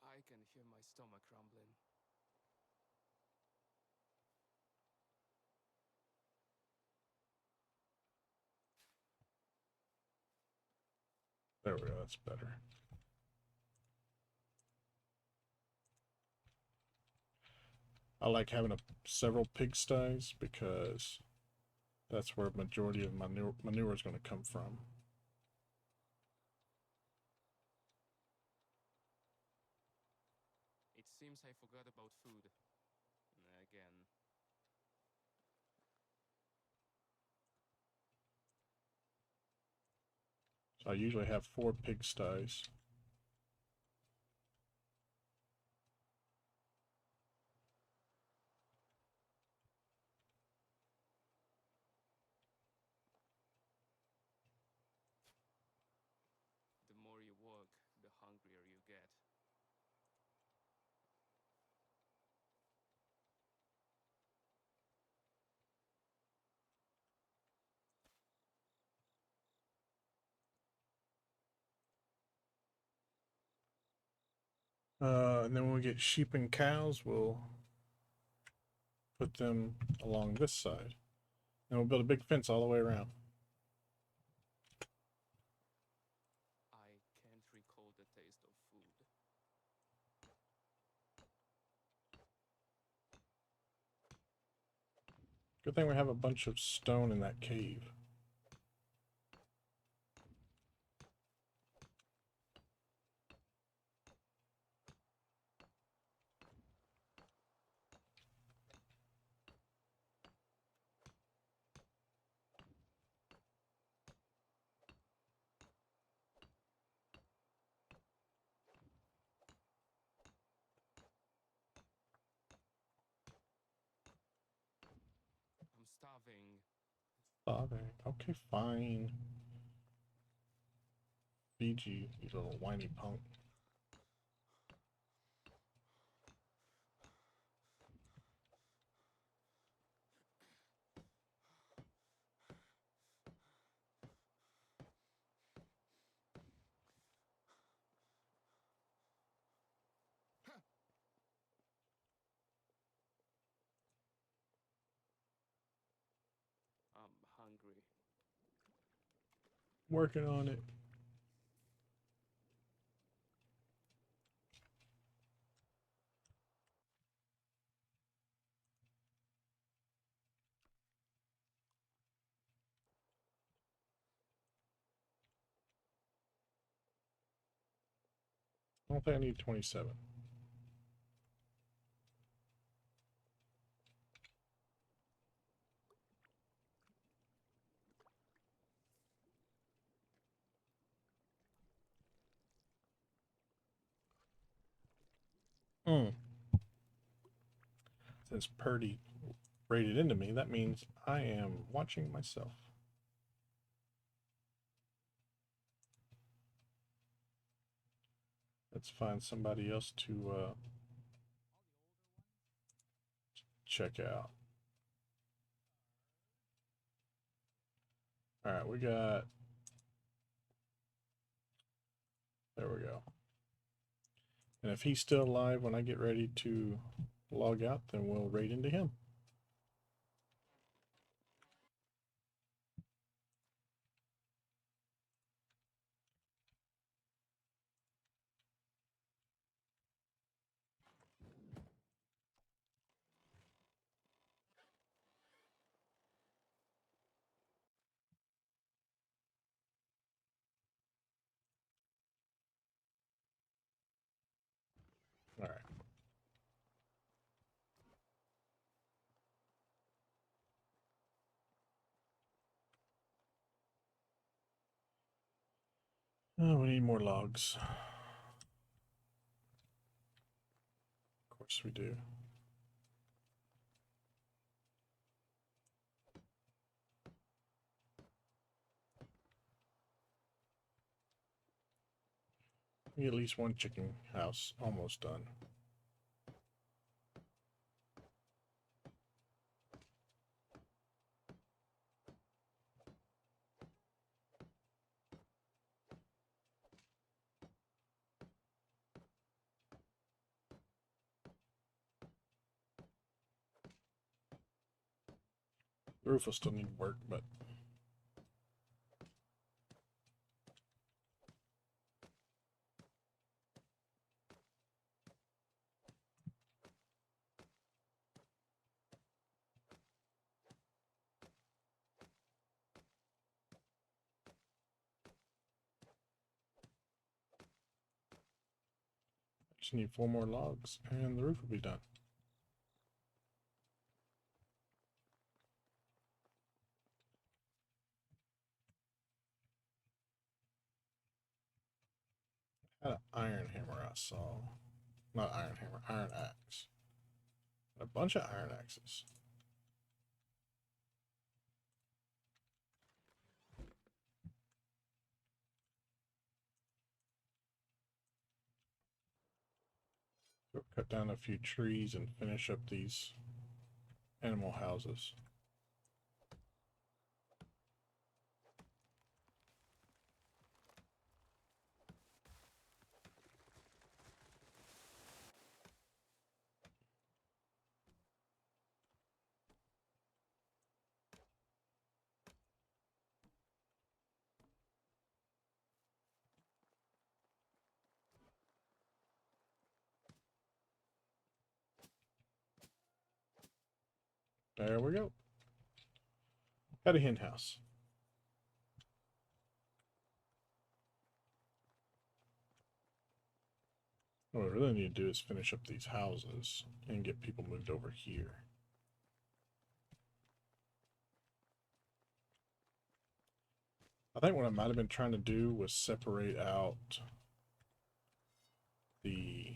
I can hear my stomach rumbling. There we go, that's better. I like having several pigsties because that's where majority of my manure is going to come from. It seems I forgot about food. Again. So I usually have 4 pigsties. And then when we get sheep and cows, we'll put them along this side. And we'll build a big fence all the way around. I can't recall the taste of food. Good thing we have a bunch of stone in that cave. I'm starving. Father. Okay, fine. Feed you, you little whiny punk. I'm hungry. Working on it. I don't think I need 27. Since Purdy raided into me, that means I am watching myself. Let's find somebody else to check out. All right, we got. There we go. And if he's still alive when I get ready to log out, then we'll raid into him. All right. Oh, we need more logs. Of course we do. We get at least one chicken house almost done. The roof will still need work, but I just need 4 more logs and the roof will be done. Had an iron hammer I saw. Not iron hammer, iron axe. A bunch of iron axes. We'll cut down a few trees and finish up these animal houses. There we go. Got a hen house. What we really need to do is finish up these houses and get people moved over here. I think what I might have been trying to do was separate out the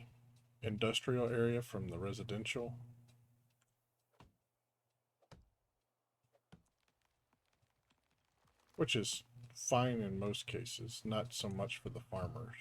industrial area from the residential. Which is fine in most cases, not so much for the farmers.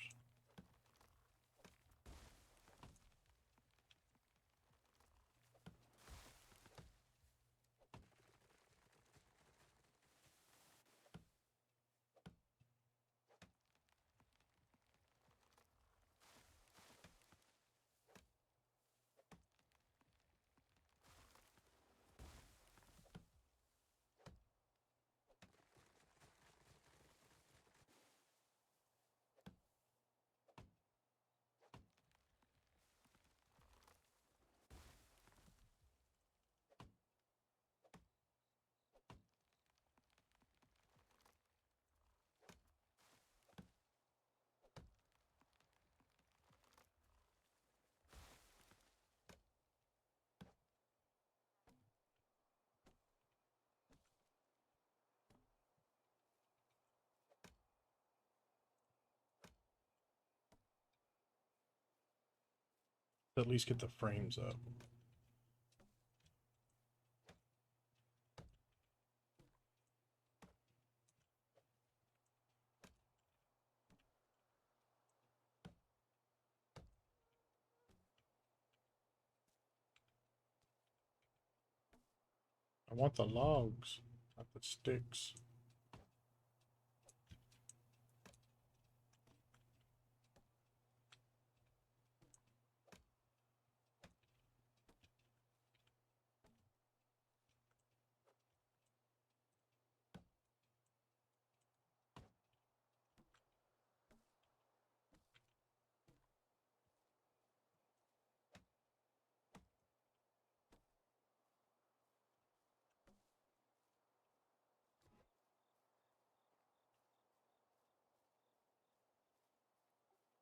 At least get the frames up. I want the logs, not the sticks.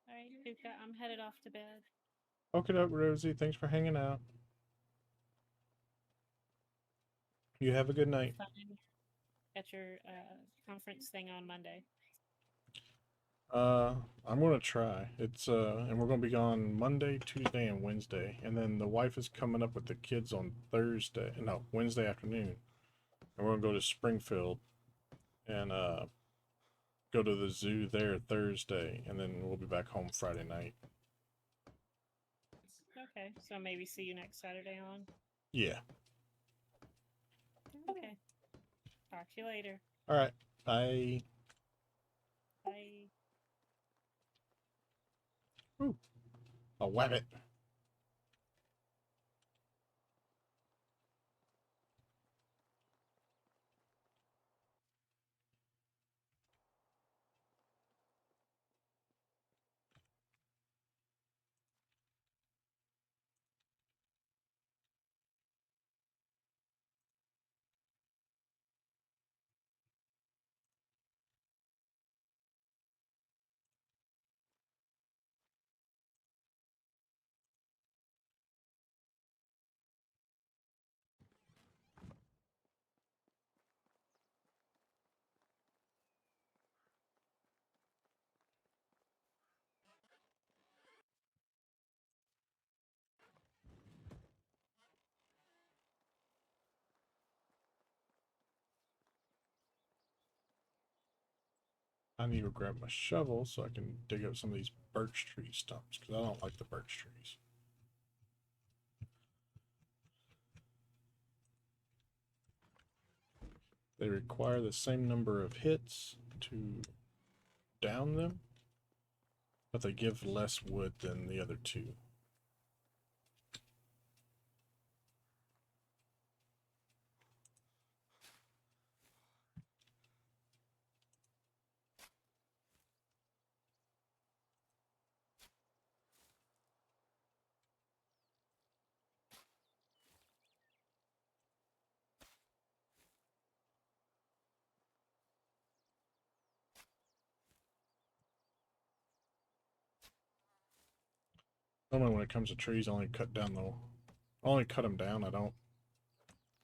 All right, Luca, I'm headed off to bed. Okay, doke, Rosie. Thanks for hanging out. You have a good night. Fun at your conference thing on Monday. I'm gonna try. It's and we're gonna be gone Monday, Tuesday, and Wednesday, and then the wife is coming up with the kids on Thursday. No, Wednesday afternoon, and we're gonna go to Springfield, and go to the zoo there Thursday, and then we'll be back home Friday night. Okay, so maybe see you next Saturday on. Yeah. Okay. Talk to you later. All right. Bye. Bye. Ooh, a wabbit. I need to grab my shovel so I can dig up some of these birch tree stumps because I don't like the birch trees. They require the same number of hits to down them, but they give less wood than the other two. Normally when it comes to trees, I only cut them down. I don't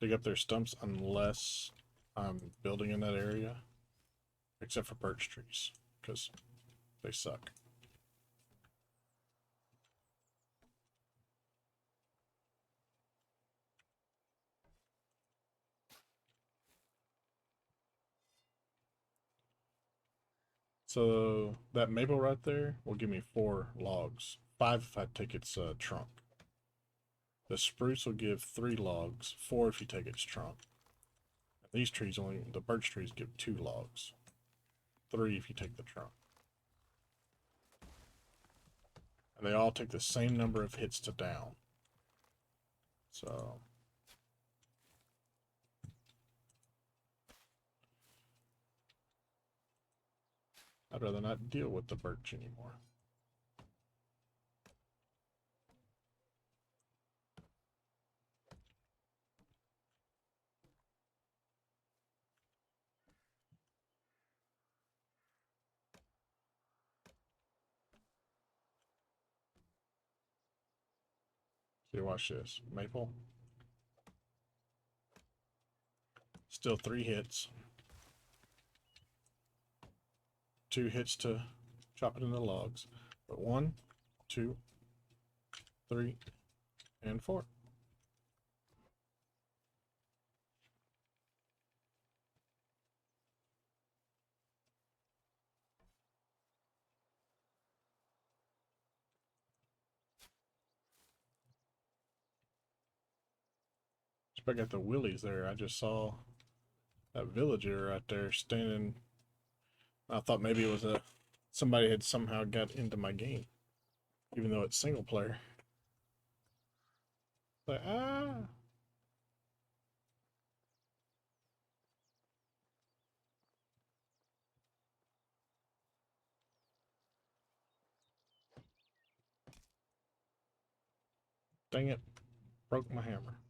dig up their stumps unless I'm building in that area, except for birch trees, because they suck. So that maple right there will give me 4 logs. 5 if I take its trunk. The spruce will give 3 logs, 4 if you take its trunk. And these trees the birch trees give 2 logs, 3 if you take the trunk. And they all take the same number of hits to down. So I'd rather not deal with the birch anymore. See, watch this. Maple. Still 3 hits. 2 hits to chop it into logs. But 1, 2, 3, and 4. I got the willies there. I just saw that villager right there standing. I thought maybe it was somebody had somehow got into my game, even though it's single player. Like, dang it, broke my hammer.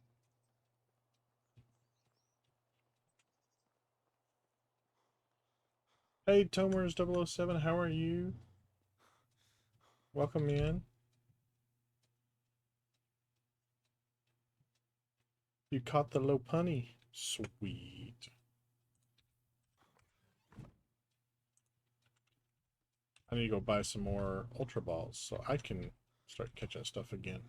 Hey, Tomers 007, how are you? Welcome in. You caught the low punny. Sweet. I need to go buy some more Ultra Balls so I can start catching stuff again.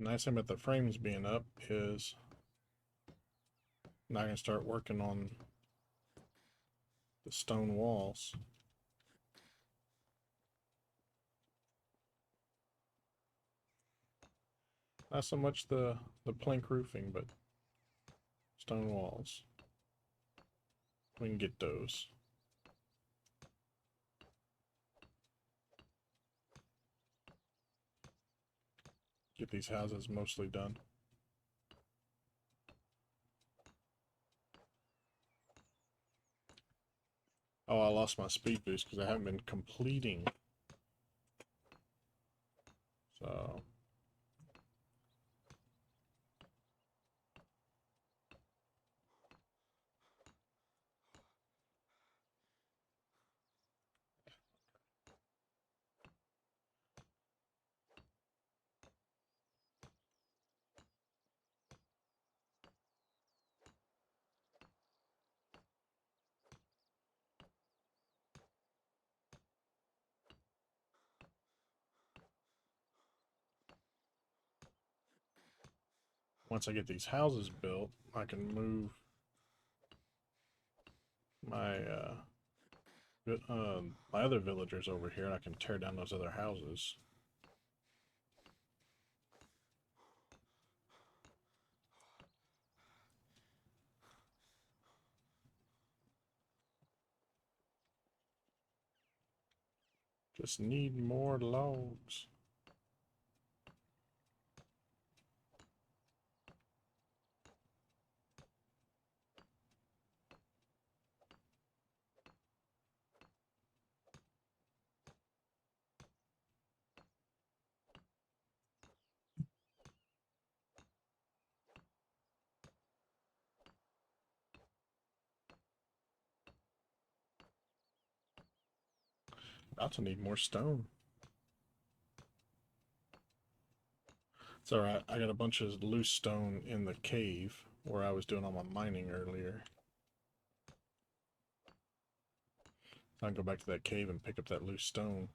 Nice thing about the frames being up is now I can start working on the stone walls. Not so much the plank roofing, but stone walls. We can get those. Get these houses mostly done. Oh, I lost my speed boost because I haven't been completing. So once I get these houses built, I can move my my other villagers over here, and I can tear down those other houses. Just need more logs. About to need more stone. It's alright, I got a bunch of loose stone in the cave where I was doing all my mining earlier. I can go back to that cave and pick up that loose stone.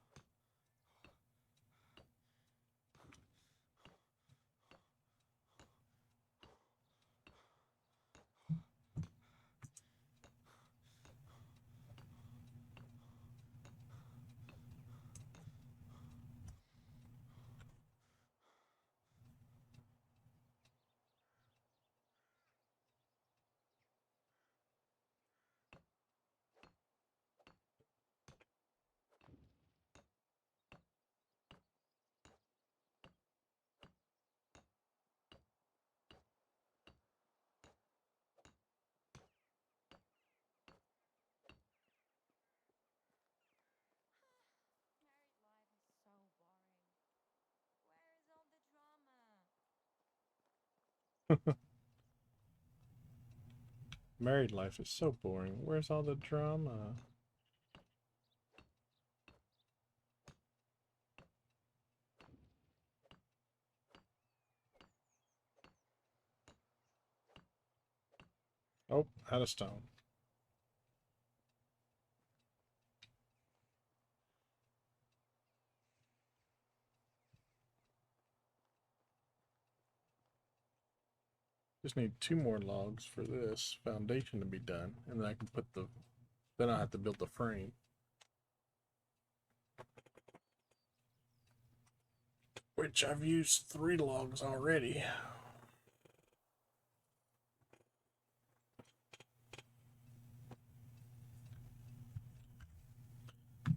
Married life is so boring. Where's all the drama? Oh, out of stone. Just need 2 more logs for this foundation to be done, and then I can put the. Then I have to build the frame. Which I've used 3 logs already.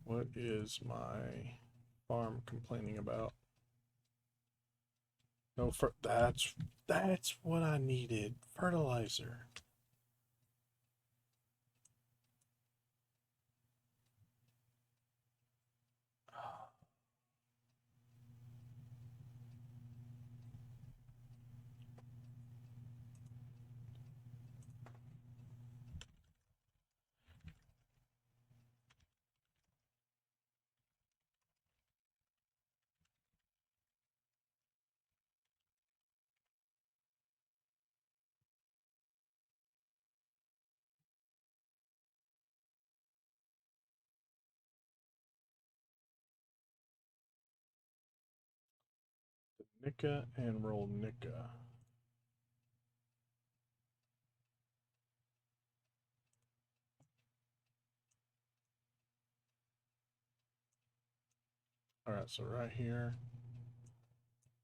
What is my farm complaining about? No, that's what I needed. Fertilizer. Nika and roll Nika. Alright, so right here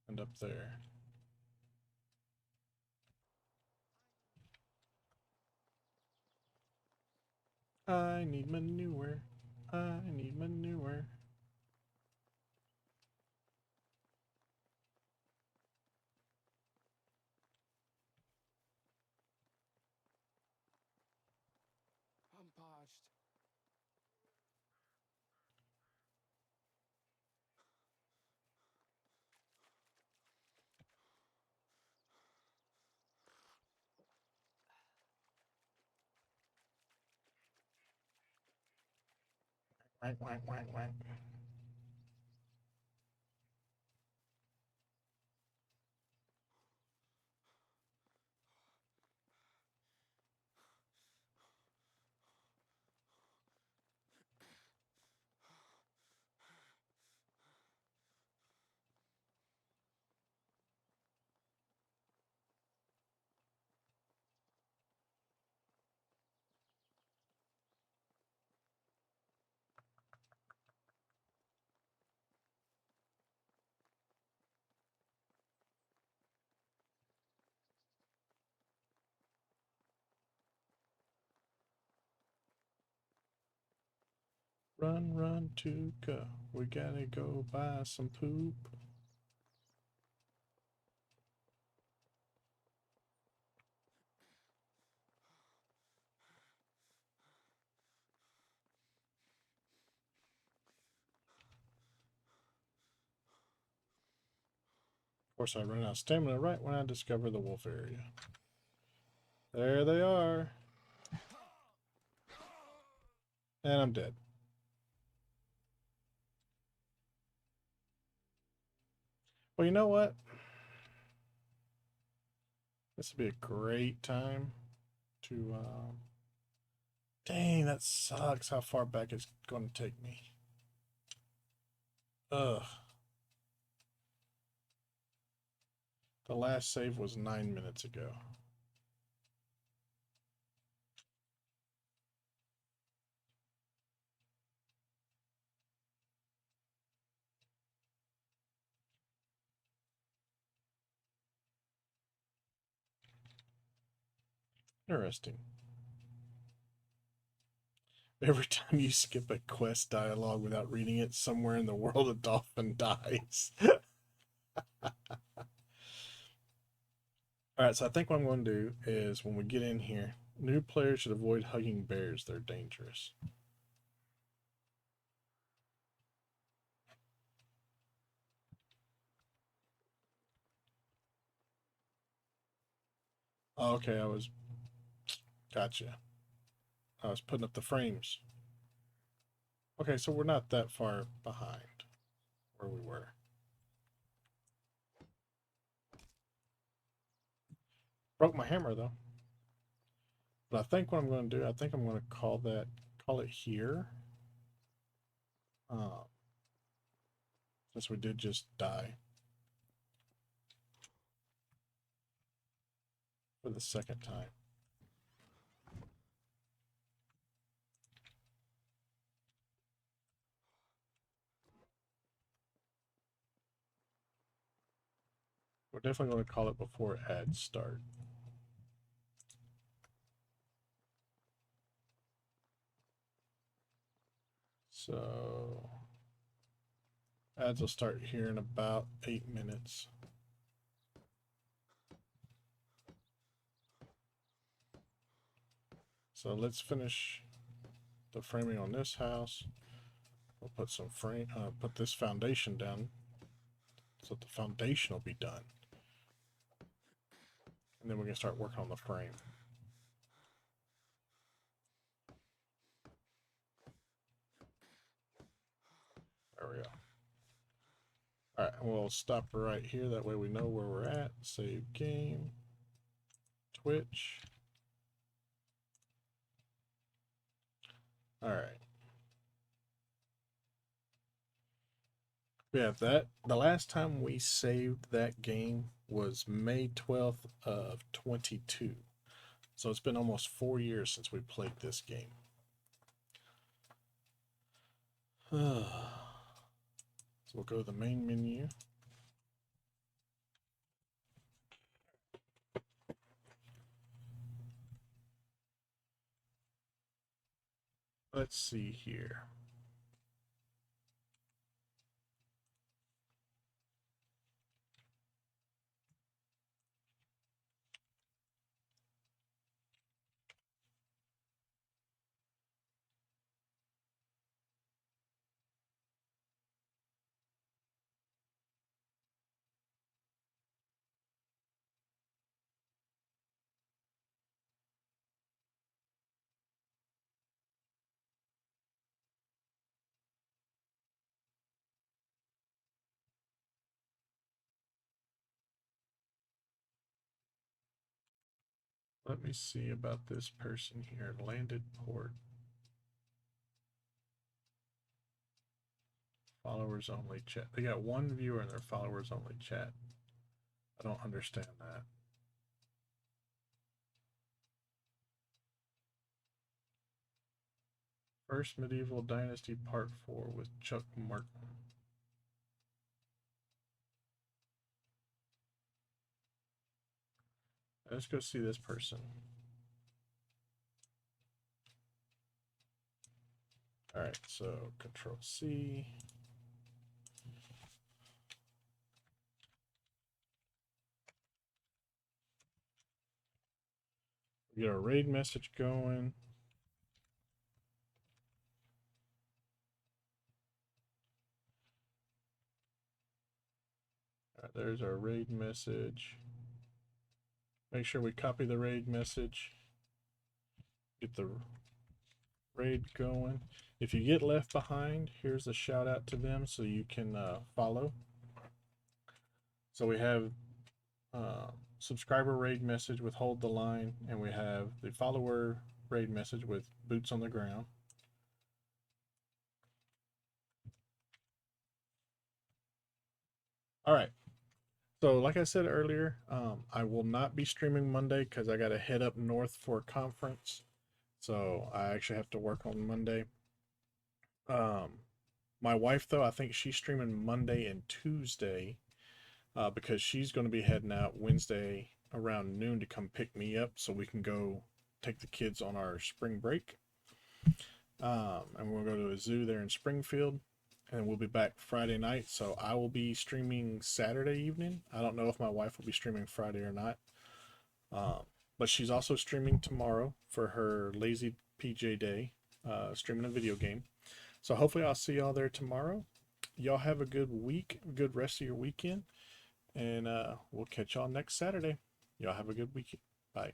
and up there. I need manure. I need manure. I'm parched. Whack, whack, whack, whack. Run, run, Tuca. We gotta go buy some poop. Of course, I run out of stamina right when I discover the wolf area. There they are. And I'm dead. Well, you know what? This would be a great time to. Dang, that sucks how far back it's going to take me. Ugh. The last save was 9 minutes ago. Interesting. Every time you skip a quest dialogue without reading it, somewhere in the world a dolphin dies. Alright, so I think what I'm going to do is when we get in here, new players should avoid hugging bears. They're dangerous. Oh, okay, gotcha. I was putting up the frames. Okay, so we're not that far behind where we were. Broke my hammer though. But I think what I'm going to do, I think I'm going to call it here. Since we did just die for the second time. We're definitely going to call it before ads start. So ads will start here in about 8 minutes. So let's finish the framing on this house. We'll put put this foundation down so the foundation will be done. And then we're going to start working on the frame. There we go. Alright, we'll stop right here. That way we know where we're at. Save game. Twitch. Alright. Yeah, the last time we saved that game was May 12th of 22. So it's been almost 4 years since we played this game. So we'll go to the main menu. Let's see here. Let me see about this person here. Landed port. Followers only chat. They got one viewer in their followers only chat. I don't understand that. First Medieval Dynasty Part 4 with Chuck Martin. Let's go see this person. All right, so Control C. We get our raid message going. All right, there's our raid message. Make sure we copy the raid message. Get the raid going. If you get left behind, here's a shout out to them so you can follow. So we have subscriber raid message with hold the line, and we have the follower raid message with boots on the ground. All right. So like I said earlier, I will not be streaming Monday because I got to head up north for a conference. So I actually have to work on Monday. My wife, though, I think she's streaming Monday and Tuesday because she's going to be heading out Wednesday around noon to come pick me up so we can go take the kids on our spring break. And we'll go to a zoo there in Springfield, and we'll be back Friday night. So I will be streaming Saturday evening. I don't know if my wife will be streaming Friday or not. But she's also streaming tomorrow for her lazy PJ day, streaming a video game. So hopefully I'll see y'all there tomorrow. Y'all have a good week, good rest of your weekend, and we'll catch y'all next Saturday. Y'all have a good weekend. Bye.